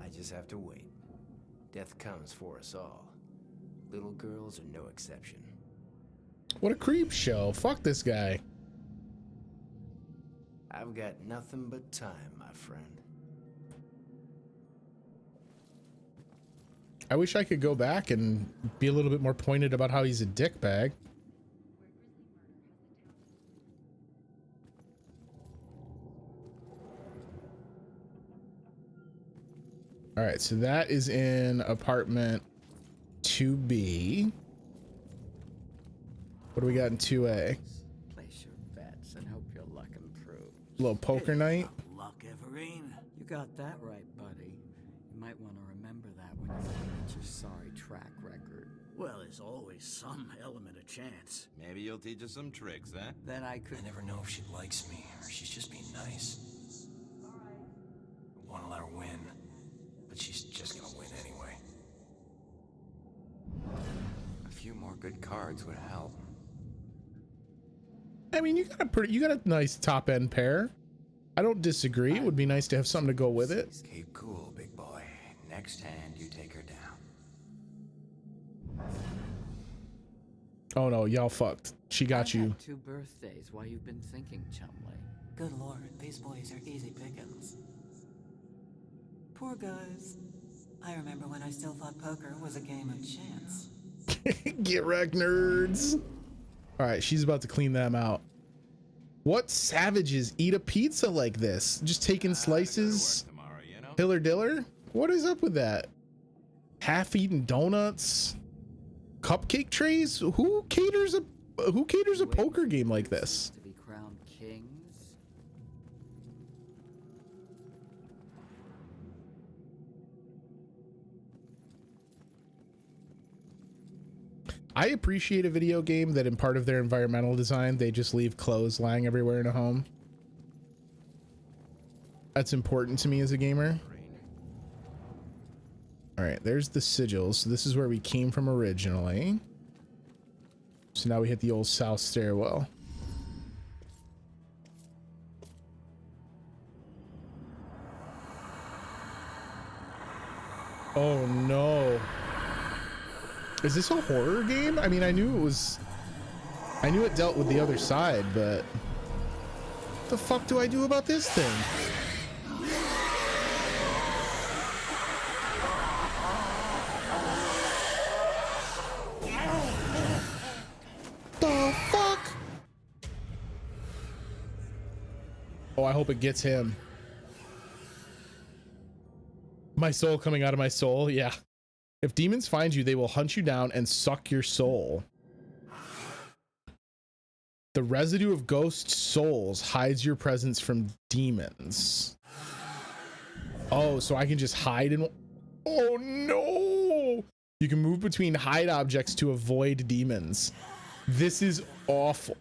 I just have to wait. Death comes for us all. Little girls are no exception. What a creep show. Fuck this guy. I've got nothing but time, my friend. I wish I could go back and be a little bit more pointed about how he's a dickbag. All right, so that is in apartment 2B. What do we got in 2A? Place your bets and hope your luck improves. Little poker night. Luck, Everine. You got that right, buddy. You might want to remember that when you look at your sorry track record. Well, there's always some element of chance. Maybe you'll teach us some tricks, huh? Then I could. I never know if she likes me or she's just being nice. I want to let her win, but she's just gonna win anyway. A few more good cards would help. I mean, you got a nice top end pair. I don't disagree. It would be nice to have something to go with it. Keep cool, big boy. Next hand, you take her down. Oh no, y'all fucked. She got you. 2 birthdays while you've been thinking, Chumley. Good lord, these boys are easy pickings. Poor guys. I remember when I still thought poker was a game of chance. Get wrecked, nerds. All right, she's about to clean them out. What savages eat a pizza like this? Just taking slices? Hiller diller? What is up with that? Half-eaten donuts? Cupcake trays? Who caters a poker game like this? To be crowned kings? I appreciate a video game that in part of their environmental design, they just leave clothes lying everywhere in a home. That's important to me as a gamer. All right, there's the sigils. So this is where we came from originally. So now we hit the old south stairwell. Oh no. Is this a horror game? I mean, I knew it dealt with the other side, but what the fuck do I do about this thing? The fuck? Oh, I hope it gets him. My soul coming out of my soul, yeah. If demons find you, they will hunt you down and suck your soul. The residue of ghost souls hides your presence from demons. Oh, so I can just hide in... Oh no! You can move between hide objects to avoid demons. This is awful.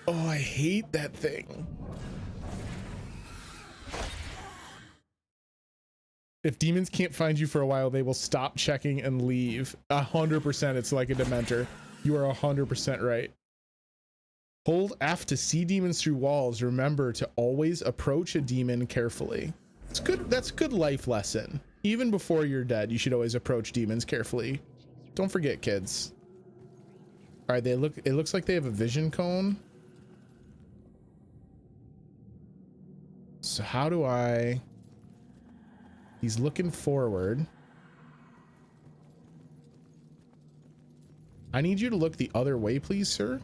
Oh, I hate that thing. If demons can't find you for a while, they will stop checking and leave. 100%, it's like a Dementor. You are 100% right. Hold F to see demons through walls. Remember to always approach a demon carefully. It's good. That's a good life lesson. Even before you're dead, you should always approach demons carefully. Don't forget, kids. All right, it looks like they have a vision cone. So how do I... He's looking forward. I need you to look the other way, please, sir.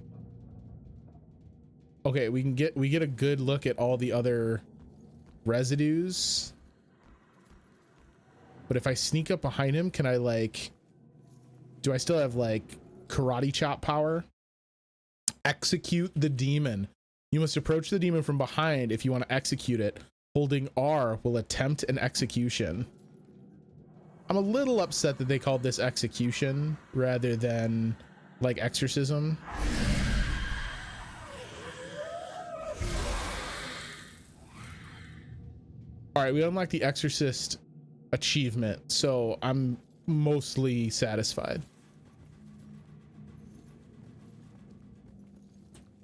Okay, we get a good look at all the other residues. But if I sneak up behind him, can I like... Do I still have like karate chop power? Execute the demon. You must approach the demon from behind if you want to execute it. Holding R will attempt an execution. I'm a little upset that they called this execution rather than like exorcism. All right, we unlocked the exorcist achievement, so I'm mostly satisfied.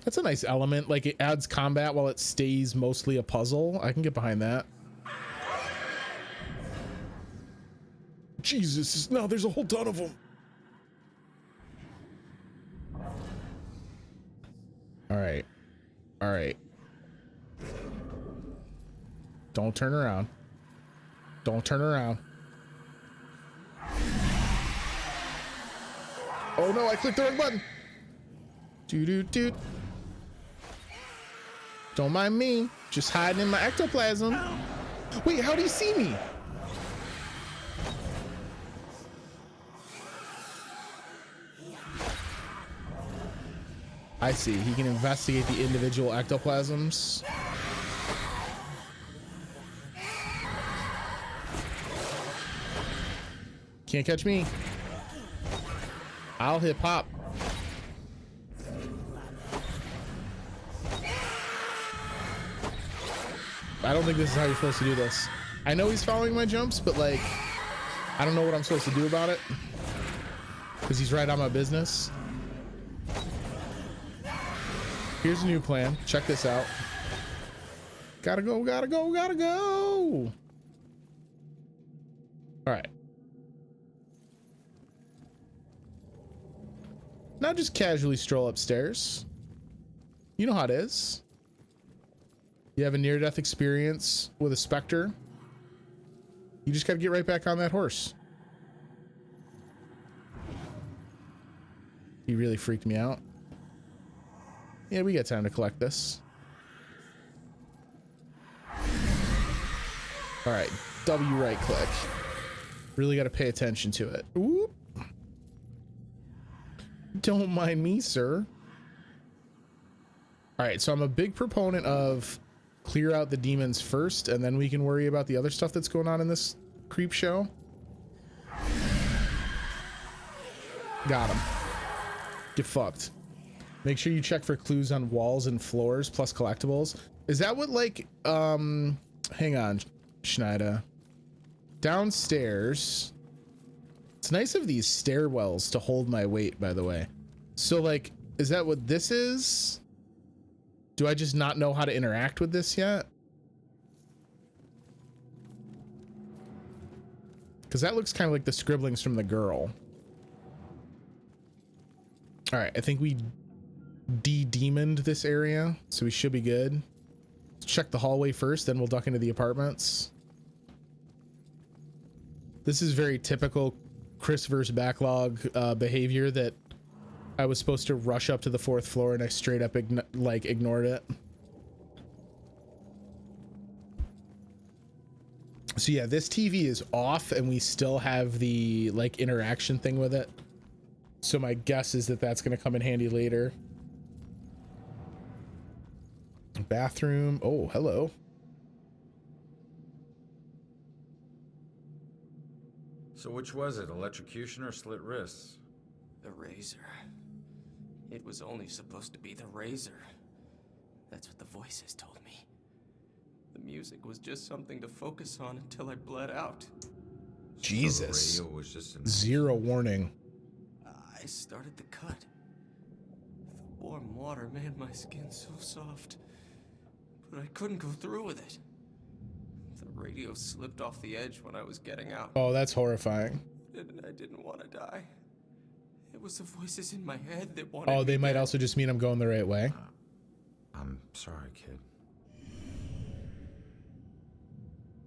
That's a nice element. Like, it adds combat while it stays mostly a puzzle. I can get behind that. Jesus, no, there's a whole ton of them. All right. All right. Don't turn around. Don't turn around. Oh no, I clicked the wrong button. Doo-doo-doo. Don't mind me. Just hiding in my ectoplasm. Wait, how do you see me? I see. He can investigate the individual ectoplasms. Can't catch me. I'll hip hop. I don't think this is how you're supposed to do this. I know he's following my jumps, but like, I don't know what I'm supposed to do about it. Because he's right on my business. Here's a new plan. Check this out. Gotta go, gotta go, gotta go. All right. Now just casually stroll upstairs. You know how it is. You have a near-death experience with a specter. You just gotta get right back on that horse. He really freaked me out. Yeah, we got time to collect this. All right, W right click. Really got to pay attention to it. Whoop. Don't mind me, sir. All right, so I'm a big proponent of clear out the demons first, and then we can worry about the other stuff that's going on in this creep show. Got him. Get fucked. Make sure you check for clues on walls and floors plus collectibles. Is that what, like, hang on, Schneider. Downstairs. It's nice of these stairwells to hold my weight, by the way. So, like, is that what this is? Do I just not know how to interact with this yet? Because that looks kind of like the scribblings from the girl. All right, I think we de-demoned this area, so we should be good. Let's check the hallway first, then we'll duck into the apartments. This is very typical Chris versus backlog behavior, that I was supposed to rush up to the 4th floor and I straight up ignored it. So yeah, this TV is off and we still have the like interaction thing with it. So my guess is that that's going to come in handy later. Bathroom. Oh, hello. So which was it, electrocution or slit wrists? The razor. It was only supposed to be the razor. That's what the voices told me. The music was just something to focus on until I bled out. Jesus. So the radio was just Zero warning. I started the cut. The warm water made my skin so soft, but I couldn't go through with it. The radio slipped off the edge when I was getting out. Oh, that's horrifying. And I didn't want to die. It was the voices in my head that wanted Oh, they me might dead. also just mean I'm going the right way. I'm sorry, kid.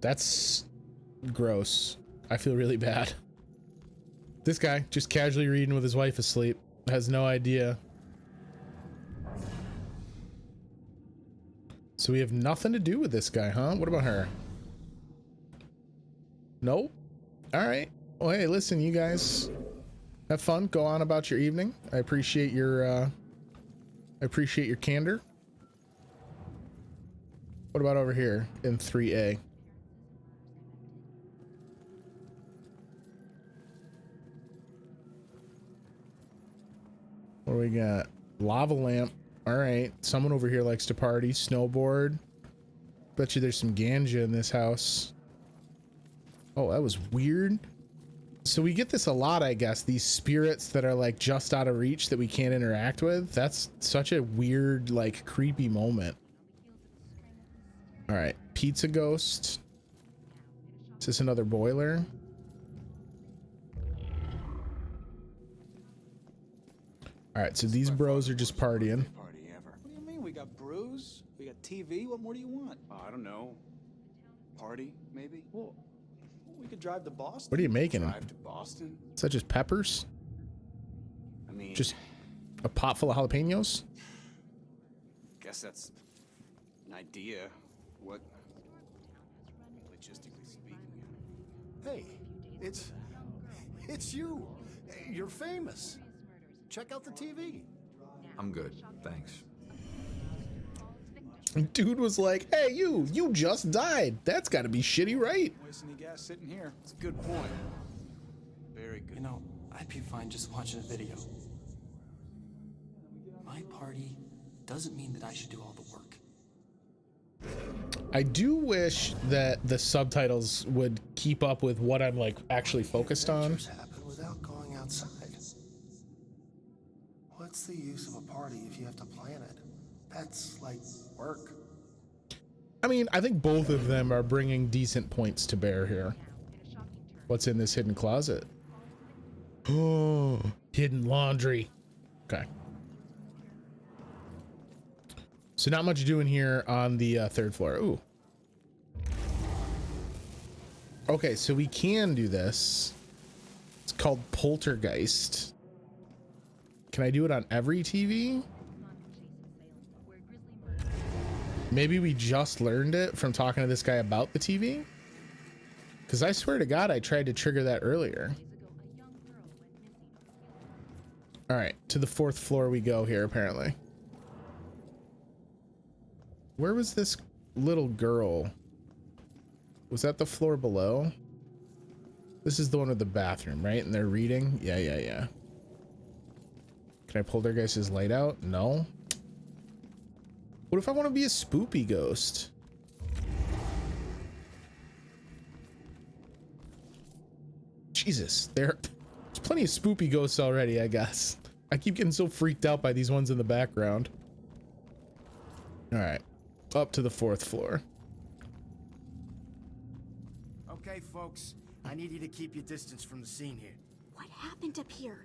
That's gross. I feel really bad. This guy just casually reading with his wife asleep. Has no idea. So we have nothing to do with this guy, huh? What about her? Nope. All right. Well, hey, listen, you guys have fun. Go on about your evening. I appreciate your candor. What about over here in 3A? What do we got? Lava lamp. All right. Someone over here likes to party. Snowboard. Bet you there's some ganja in this house. Oh, that was weird. So we get this a lot, I guess. These spirits that are like just out of reach that we can't interact with. That's such a weird, like creepy moment. All right. Pizza ghost. Is this another boiler? All right, so these bros are just partying. What do you mean? We got brews, we got TV. What more do you want? I don't know. Party, maybe? Well, we could drive to Boston. What are you making them? Drive to Boston? Is that just peppers? I mean, Just a pot full of jalapenos? guess that's an idea. What, logistically speaking? Hey, it's you. You're famous. Check out the TV. I'm good, thanks. Dude was like, hey, you just died. That's got to be shitty, right? Wasting any gas sitting here. It's a good point. Very good. You know, I'd be fine just watching a video. My party doesn't mean that I should do all the work. I do wish that the subtitles would keep up with what I'm like actually focused on. Adventures happen without going outside. What's the use of a party if you have to plan it? That's like work. I mean, I think both of them are bringing decent points to bear here. What's in this hidden closet? Oh, hidden laundry. Okay. So not much doing here on the third floor. Ooh. Okay, so we can do this. It's called Poltergeist. Can I do it on every TV? Maybe we just learned it from talking to this guy about the TV? Because I swear to God, I tried to trigger that earlier. All right, to the fourth floor we go here, apparently. Where was this little girl? Was that the floor below? This is the one with the bathroom, right? And they're reading? Yeah. Can I poltergeist his light out? No. What if I want to be a spoopy ghost? Jesus, there's plenty of spoopy ghosts already, I guess. I keep getting so freaked out by these ones in the background. All right, up to the fourth floor. Okay, folks, I need you to keep your distance from the scene here. What happened up here?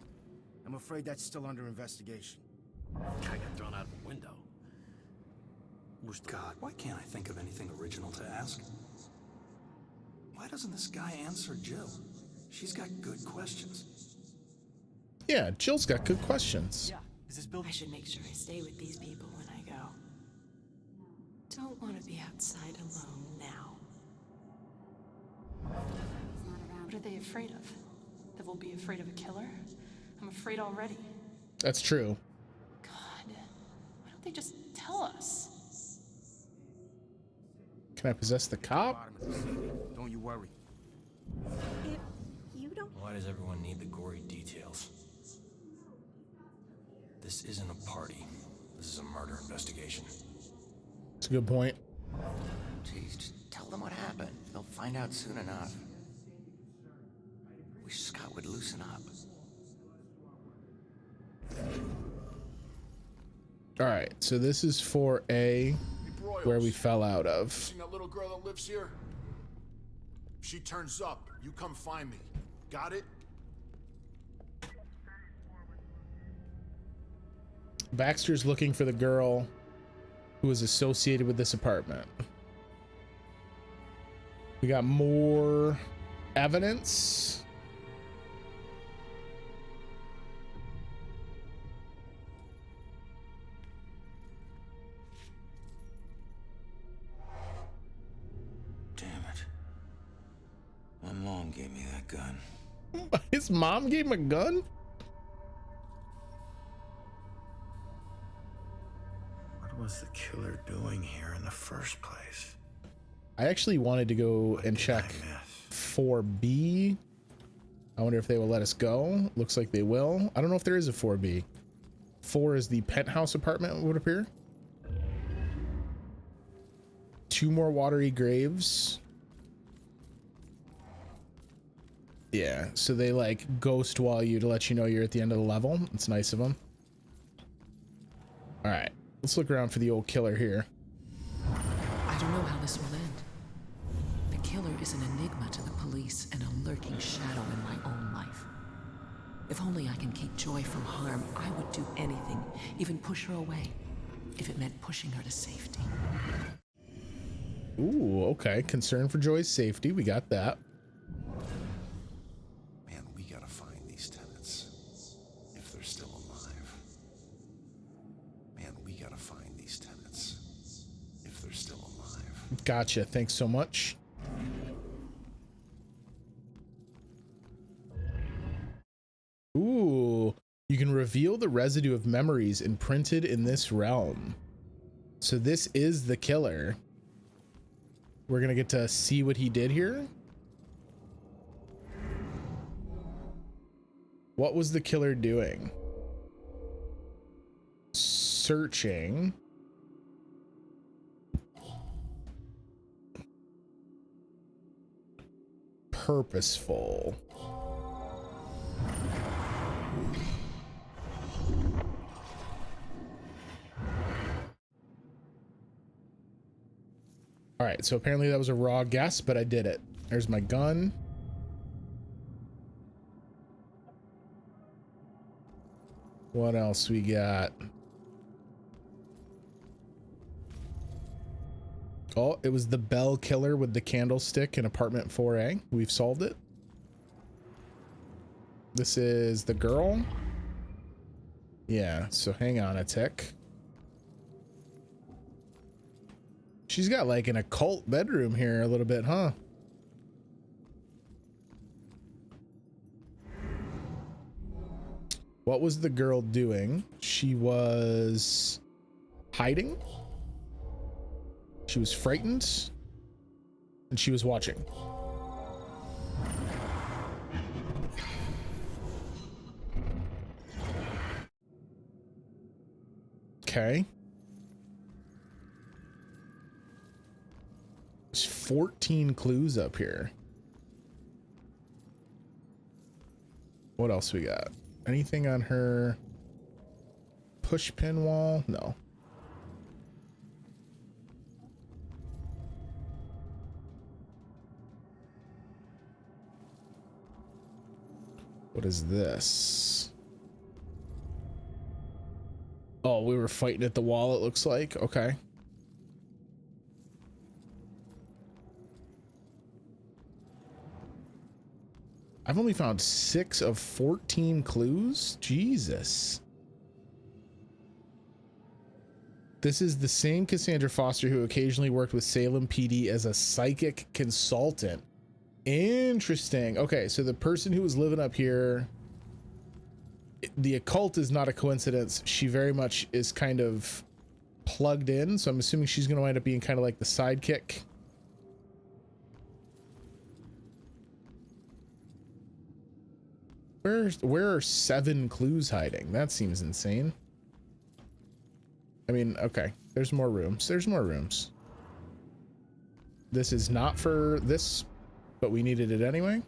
I'm afraid that's still under investigation. Guy got thrown out of a window. God, why can't I think of anything original to ask? Why doesn't this guy answer Jill? She's got good questions. Yeah, Jill's got good questions. Yeah, is this building? I should make sure I stay with these people when I go. Don't want to be outside alone now. What are they afraid of? That we'll be afraid of a killer? I'm afraid already. That's true. God, why don't they just tell us? Can I possess the cop? Don't you worry. If you don't... Why does everyone need the gory details? This isn't a party. This is a murder investigation. That's a good point. Jeez, just tell them what happened. They'll find out soon enough. Wish Scott would loosen up. All right, so this is for A, where we fell out of. Seen that little girl that lives here? If she turns up, you come find me. Got it? Baxter's looking for the girl who is associated with this apartment. We got more evidence. Damn it. My mom gave me that gun. His mom gave him a gun? Why do was the killer doing here in the first place? I actually wanted to go and check 4B. I wonder if they will let us go. Looks like they will. I don't know if there is a 4B. 4 is the penthouse apartment, would appear. 2 more watery graves. Yeah, so they like ghost wall you to let you know you're at the end of the level. It's nice of them. All right, let's look around for the old killer here. I don't know how this will end. The killer is an enigma to the police and a lurking shadow in my own life. If only I can keep Joy from harm, I would do anything, even push her away, if it meant pushing her to safety. Ooh, okay. Concern for Joy's safety. We got that. Man, we gotta find these tenants. If they're still alive. Man, we gotta find these tenants. If they're still alive. Gotcha. Thanks so much. Ooh, you can reveal the residue of memories imprinted in this realm. So this is the killer. We're gonna get to see what he did here. What was the killer doing? Searching. Purposeful. All right, so apparently that was a raw guess, but I did it. There's my gun. What else we got? Oh, it was the bell killer with the candlestick in apartment 4A. We've solved it. This is the girl. Yeah, so hang on a tick. She's got like an occult bedroom here a little bit, huh? What was the girl doing? She was hiding. She was frightened. And she was watching. Okay. There's 14 clues up here. What else we got? Anything on her push pin wall? No. What is this? Oh, we were fighting at the wall, it looks like. Okay. I've only found 6 of 14 clues. Jesus. This is the same Cassandra Foster who occasionally worked with Salem PD as a psychic consultant. Interesting. Okay, so the person who was living up here, the occult is not a coincidence. She very much is kind of plugged in, so I'm assuming she's going to wind up being kind of like the sidekick. Where are 7 clues hiding? That seems insane. I mean, okay, there's more rooms. There's more rooms. This is not for this, but we needed it anyway.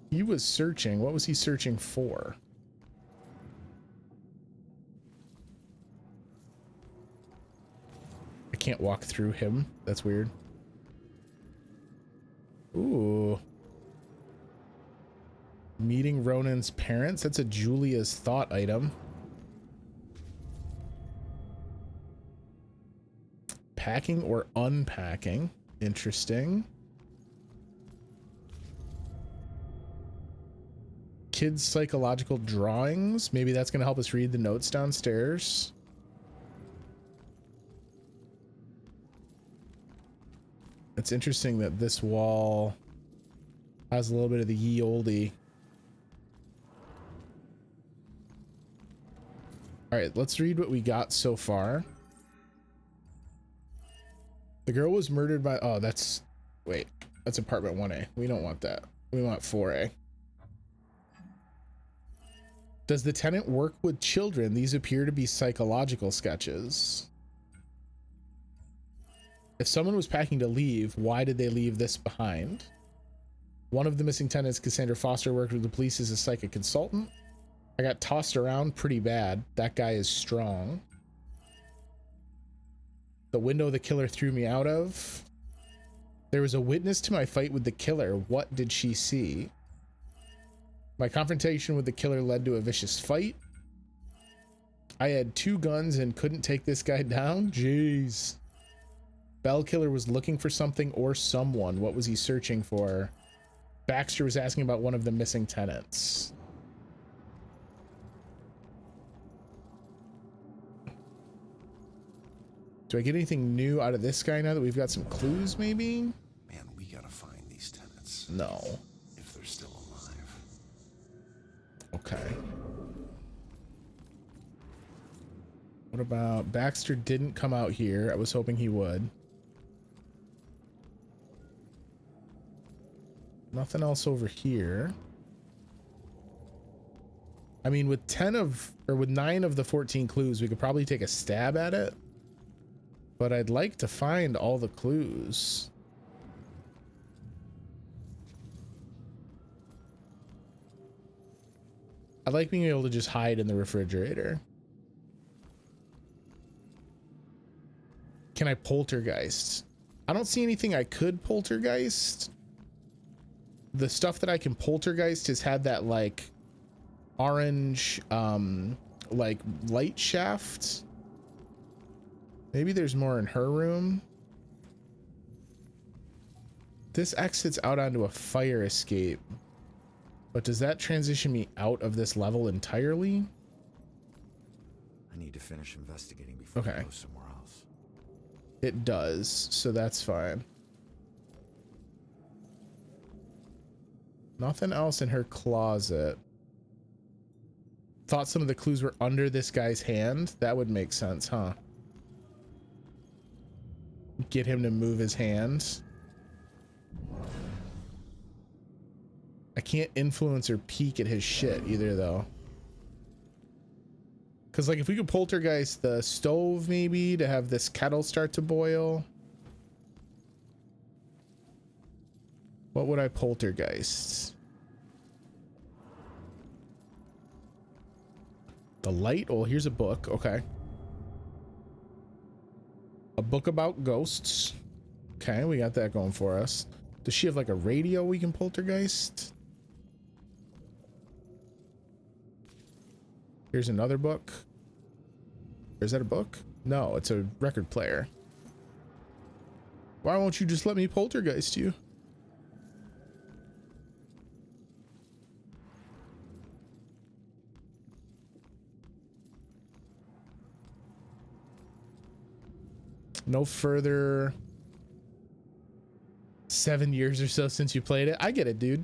He was searching. What was he searching for? I can't walk through him. That's weird. Ooh. Meeting Ronan's parents. That's a Julia's thought item. Packing or unpacking. Interesting. Kids' psychological drawings. Maybe that's going to help us read the notes downstairs. It's interesting that this wall has a little bit of the ye olde. All right, let's read what we got so far. The girl was murdered by, oh, that's, wait, that's apartment 1A. We don't want that. We want 4A. Does the tenant work with children? These appear to be psychological sketches. If someone was packing to leave, why did they leave this behind? One of the missing tenants, Cassandra Foster, worked with the police as a psychic consultant. I got tossed around pretty bad. That guy is strong. The window the killer threw me out of. There was a witness to my fight with the killer. What did she see? My confrontation with the killer led to a vicious fight. I had 2 guns and couldn't take this guy down. Jeez. Bell killer was looking for something or someone. What was he searching for? Baxter was asking about one of the missing tenants. Do I get anything new out of this guy now that we've got some clues, maybe? Man, we gotta find these tenants. No. If they're still alive. Okay. What about Baxter didn't come out here. I was hoping he would. Nothing else over here. I mean, with 9 of the 14 clues, we could probably take a stab at it. But I'd like to find all the clues. I like being able to just hide in the refrigerator. Can I poltergeist? I don't see anything I could poltergeist. The stuff that I can poltergeist has had that like orange like light shaft. Maybe there's more in her room. This exits out onto a fire escape. But does that transition me out of this level entirely? I need to finish investigating before I go somewhere else. It does, so that's fine. Nothing else in her closet. Thought some of the clues were under this guy's hand. That would make sense, huh? Get him to move his hands. I can't influence or peek at his shit either, though. Because, like, if we could poltergeist the stove, maybe, to have this kettle start to boil. What would I poltergeist? The light? Oh, here's a book. Okay. A book about ghosts. Okay, we got that going for us. Does she have like a radio we can poltergeist? Here's another book. Is that a book? No, it's a record player. Why won't you just let me poltergeist you? No further. 7 years or so since you played it. I get it, dude.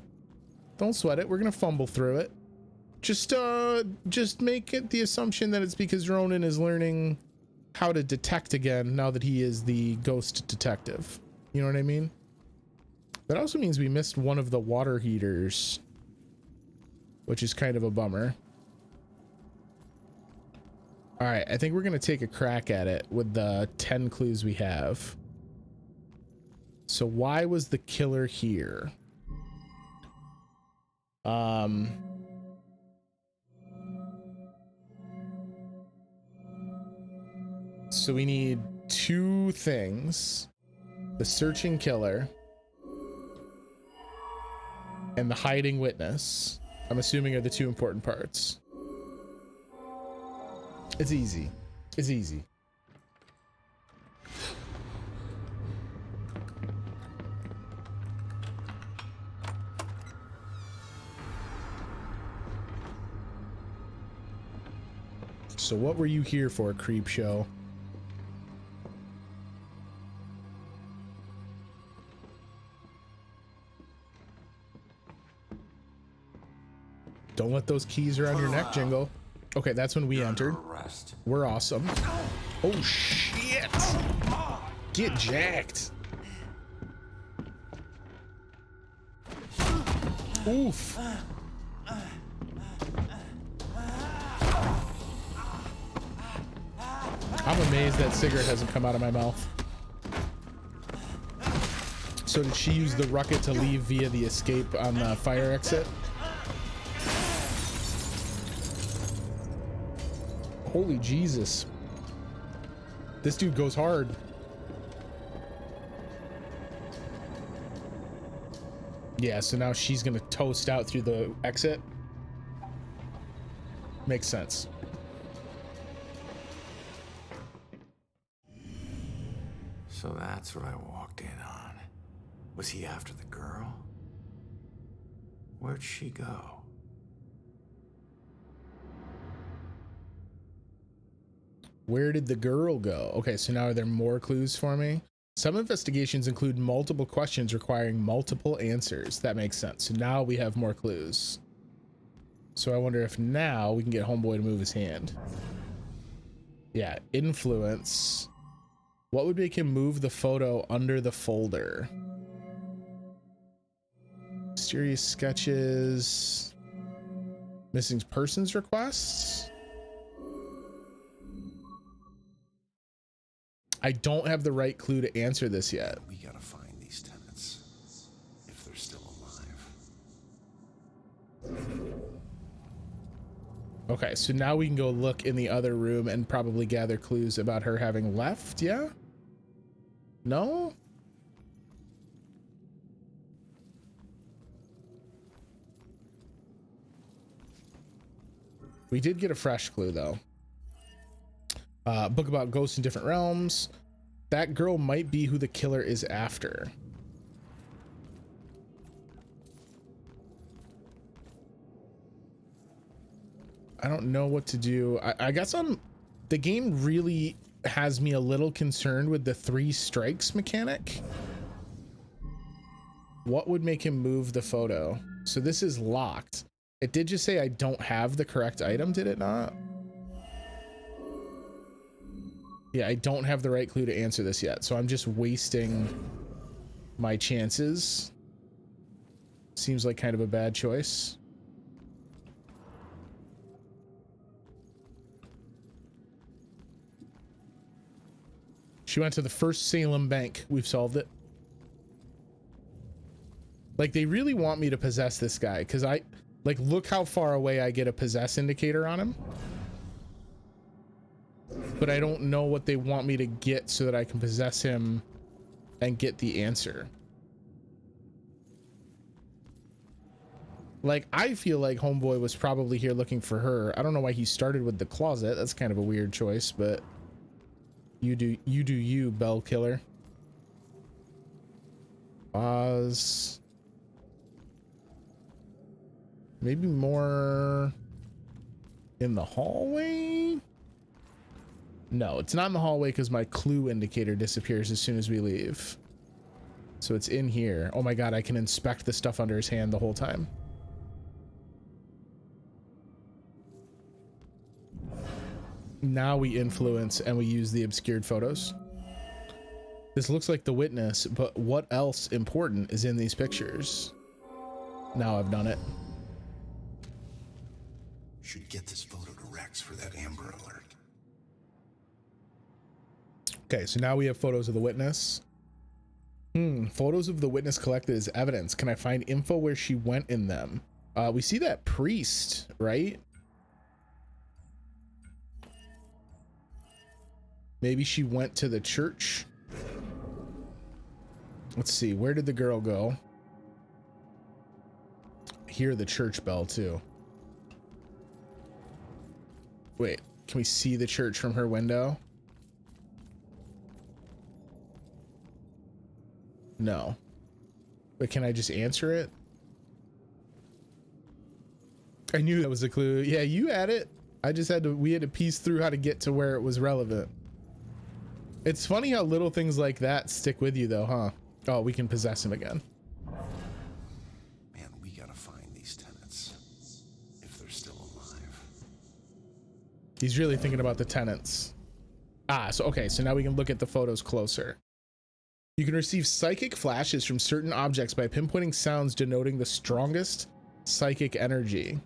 Don't sweat it. We're gonna fumble through it. Just make it the assumption that it's because Ronan is learning how to detect again now that he is the ghost detective. You know what I mean? That also means we missed one of the water heaters, which is kind of a bummer. All right, I think we're gonna take a crack at it with the 10 clues we have. So why was the killer here? So we need 2 things. The searching killer and the hiding witness, I'm assuming, are the 2 important parts. It's easy. It's easy. So what were you here for, creep show? Don't let those keys around your neck jingle. Okay, that's when we You're entered. under arrest. We're awesome. Oh shit! Get jacked. Oof. I'm amazed that cigarette hasn't come out of my mouth. So did she use the rocket to leave via the escape on the fire exit? Holy Jesus. This dude goes hard. Yeah, so now she's gonna toast out through the exit. Makes sense. So that's what I walked in on. Was he after the girl? Where'd she go? Where did the girl go? Okay, so now are there more clues for me? Some investigations include multiple questions requiring multiple answers. That makes sense. So now we have more clues. So I wonder if now we can get Homeboy to move his hand. Yeah, influence. What would make him move the photo under the folder? Mysterious sketches. Missing persons requests. I don't have the right clue to answer this yet. We gotta find these tenants, if they're still alive. Okay, so now we can go look in the other room and probably gather clues about her having left, yeah? No? We did get a fresh clue, though. Book about ghosts in different realms. That girl might be who the killer is after. I don't know what to do. I guess the game really has me a little concerned with the 3 strikes mechanic. What would make him move the photo? So this is locked. It did just say I don't have the correct item, did it not? Yeah, I don't have the right clue to answer this yet, so I'm just wasting my chances. Seems like kind of a bad choice. She went to the First Salem Bank. We've solved it. Like, they really want me to possess this guy, because like, look how far away I get a possess indicator on him. But I don't know what they want me to get so that I can possess him and get the answer. Like, I feel like Homeboy was probably here looking for her. I don't know why he started with the closet. That's kind of a weird choice, but you do you, Bell Killer. Oz. Maybe more in the hallway? No, it's not in the hallway because my clue indicator disappears as soon as we leave. So it's in here. Oh my god, I can inspect the stuff under his hand the whole time. Now we influence and we use the obscured photos. This looks like the witness, but what else important is in these pictures? Now I've done it. Should get this photo to Rex for that Amber Alert. Okay, so now we have photos of the witness. Photos of the witness collected as evidence. Can I find info where she went in them? We see that priest, right? Maybe she went to the church. Let's see, where did the girl go? I hear the church bell too. Wait, can we see the church from her window? No. But can I just answer it? I knew that was a clue. Yeah, you had it. I just had to, we had to piece through how to get to where it was relevant. It's funny how little things like that stick with you though, huh? Oh, we can possess him again. Man, we gotta find these tenants, if they're still alive. He's really thinking about the tenants. Ah, so okay, so now we can look at the photos closer. You can receive psychic flashes from certain objects by pinpointing sounds denoting the strongest psychic energy.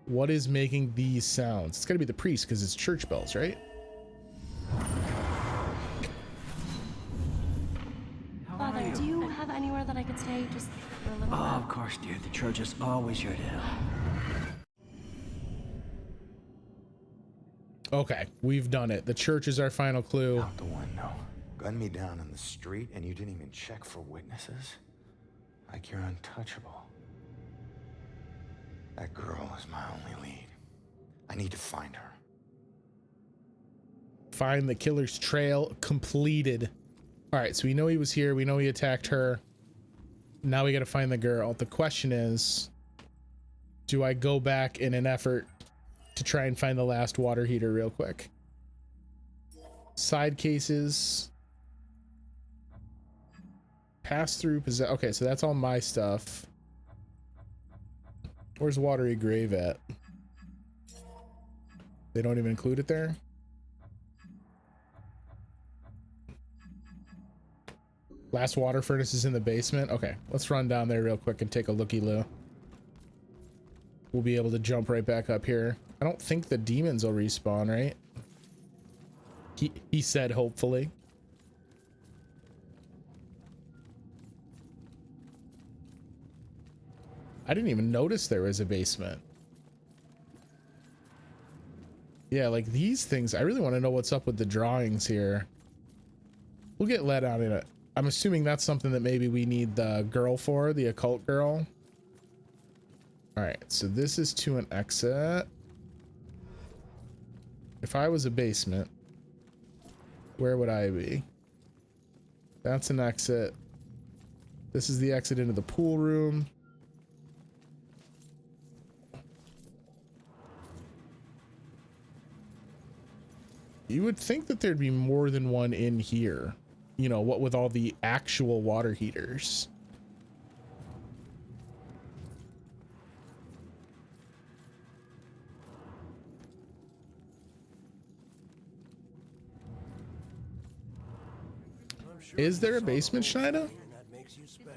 What is making these sounds? It's gotta be the priest because it's church bells, right? Father, do you have anywhere that I could stay just for a little bit? Oh, of course, dear. The church is always your to help. Okay, we've done it. The church is our final clue. Out the window. Gunned me down in the street and you didn't even check for witnesses? Like you're untouchable. That girl is my only lead. I need to find her. Find the killer's trail completed. All right, so we know he was here. We know he attacked her. Now we got to find the girl. The question is, do I go back in an effort to try and find the last water heater real quick? Side cases. Pass through possess. Okay, so that's all my stuff. Where's Watery Grave at? They don't even include it there? Last water furnace is in the basement. Okay, let's run down there real quick and take a looky-loo. We'll be able to jump right back up here. I don't think the demons will respawn, right? He said hopefully. I didn't even notice there was a basement. Yeah, like these things, I really want to know what's up with the drawings here. We'll get let out in it. I'm assuming that's something that maybe we need the girl for, the occult girl. All right, so this is to an exit. If I was a basement, where would I be? That's an exit. This is the exit into the pool room. You would think that there'd be more than one in here. You know, what with all the actual water heaters. Is there a basement, Schneider?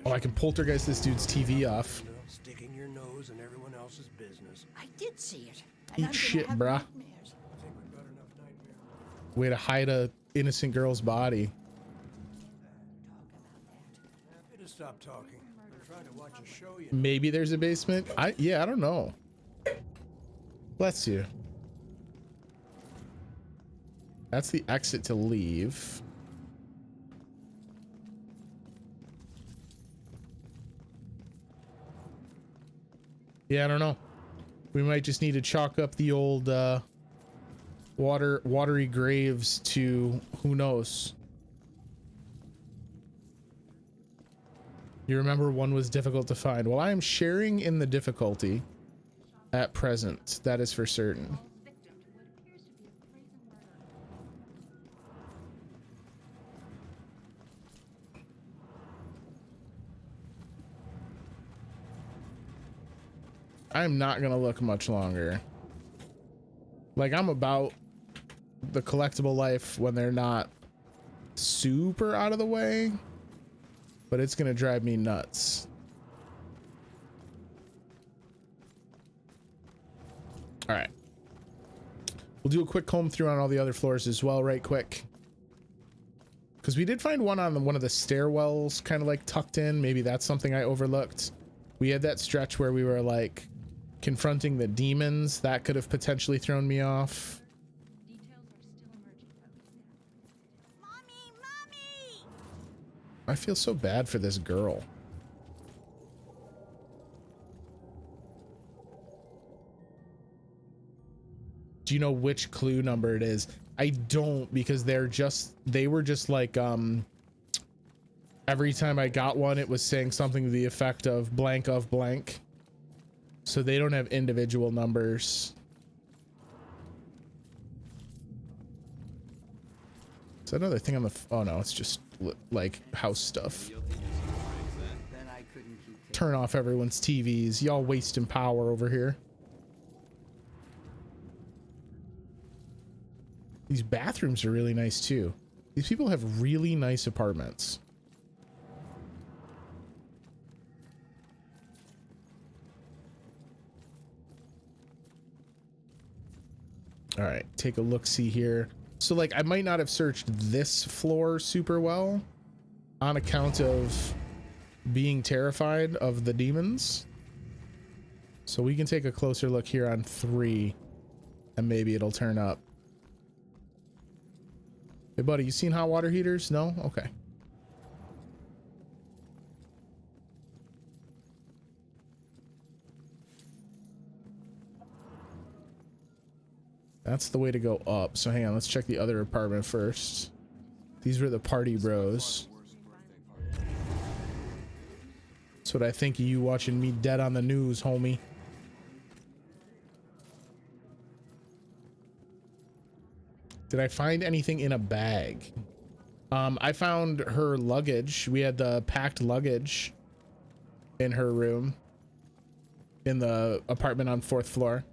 Oh, I can poltergeist this dude's TV off. Sticking your nose in everyone else's business. I did see it. Eat shit, bruh. Way to hide a innocent girl's body. Stop talking. I'm trying to watch a show. Maybe there's a basement. Yeah, I don't know. Bless you. That's the exit to leave. Yeah, I don't know. We might just need to chalk up the old watery graves to who knows. You remember one was difficult to find. Well, I am sharing in the difficulty at present. That is for certain. I'm not gonna look much longer. Like, I'm about the collectible life when they're not super out of the way, but it's gonna drive me nuts. All right, we'll do a quick comb through on all the other floors as well, right quick, because we did find one on one of the stairwells kind of like tucked in. Maybe that's something I overlooked. We had that stretch where we were like confronting the demons. That could have potentially thrown me off. I feel so bad for this girl. Do you know which clue number it is? I don't, because they were just like, every time I got one, it was saying something to the effect of blank of blank. So they don't have individual numbers. Is that another thing on the, oh no, it's just like house stuff. turn off everyone's TVs. Y'all wasting power over here. These bathrooms are really nice too. These people have really nice apartments. All right, take a look, see here. So like I might not have searched this floor super well on account of being terrified of the demons. So we can take a closer look here on 3 and maybe it'll turn up. Hey buddy, you seen hot water heaters? No? Okay. That's the way to go up. So hang on, let's check the other apartment first. These were the party bros. That's what I think of you watching me dead on the news, homie. Did I find anything in a bag? I found her luggage. We had the packed luggage in her room in the apartment on 4th floor.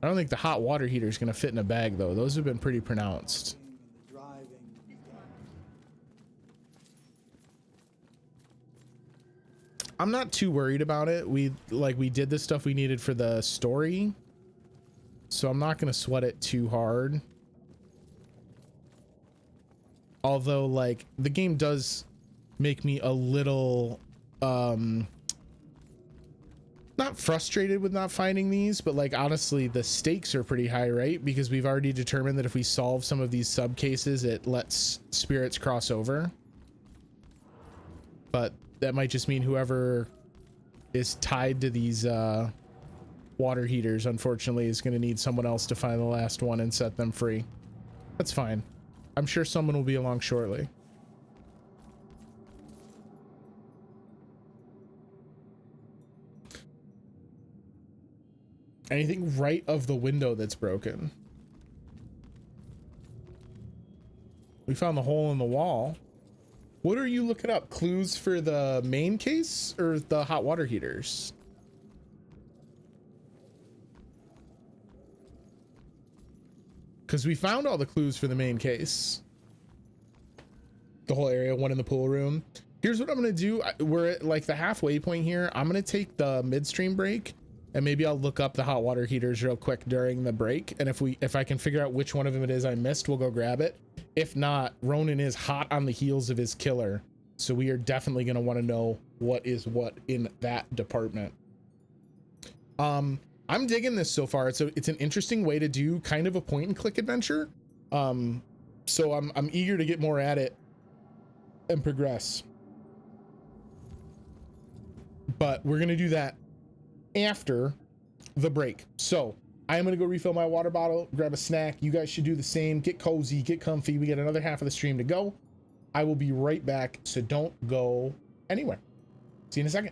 I don't think the hot water heater is going to fit in a bag though. Those have been pretty pronounced. I'm not too worried about it. We did the stuff we needed for the story. So I'm not going to sweat it too hard. Although like the game does make me a little not frustrated with not finding these, but like honestly the stakes are pretty high, right? Because we've already determined that if we solve some of these sub cases, it lets spirits cross over. But that might just mean whoever is tied to these water heaters unfortunately is going to need someone else to find the last one and set them free. That's fine. I'm sure someone will be along shortly. Anything right of the window that's broken? We found the hole in the wall. What are you looking up? Clues for the main case or the hot water heaters? Because we found all the clues for the main case. The whole area, one in the pool room. Here's what I'm going to do. We're at like the halfway point here. I'm going to take the midstream break and maybe I'll look up the hot water heaters real quick during the break. And if I can figure out which one of them it is I missed, we'll go grab it. If not, Ronan is hot on the heels of his killer. So we are definitely going to want to know what is what in that department. I'm digging this so far. It's an interesting way to do kind of a point and click adventure. So I'm eager to get more at it and progress. But we're going to do that after the break. So I am going to go refill my water bottle, grab a snack. You guys should do the same. Get cozy, get comfy. We got another half of the stream to go. I will be right back. So don't go anywhere. See you in a second.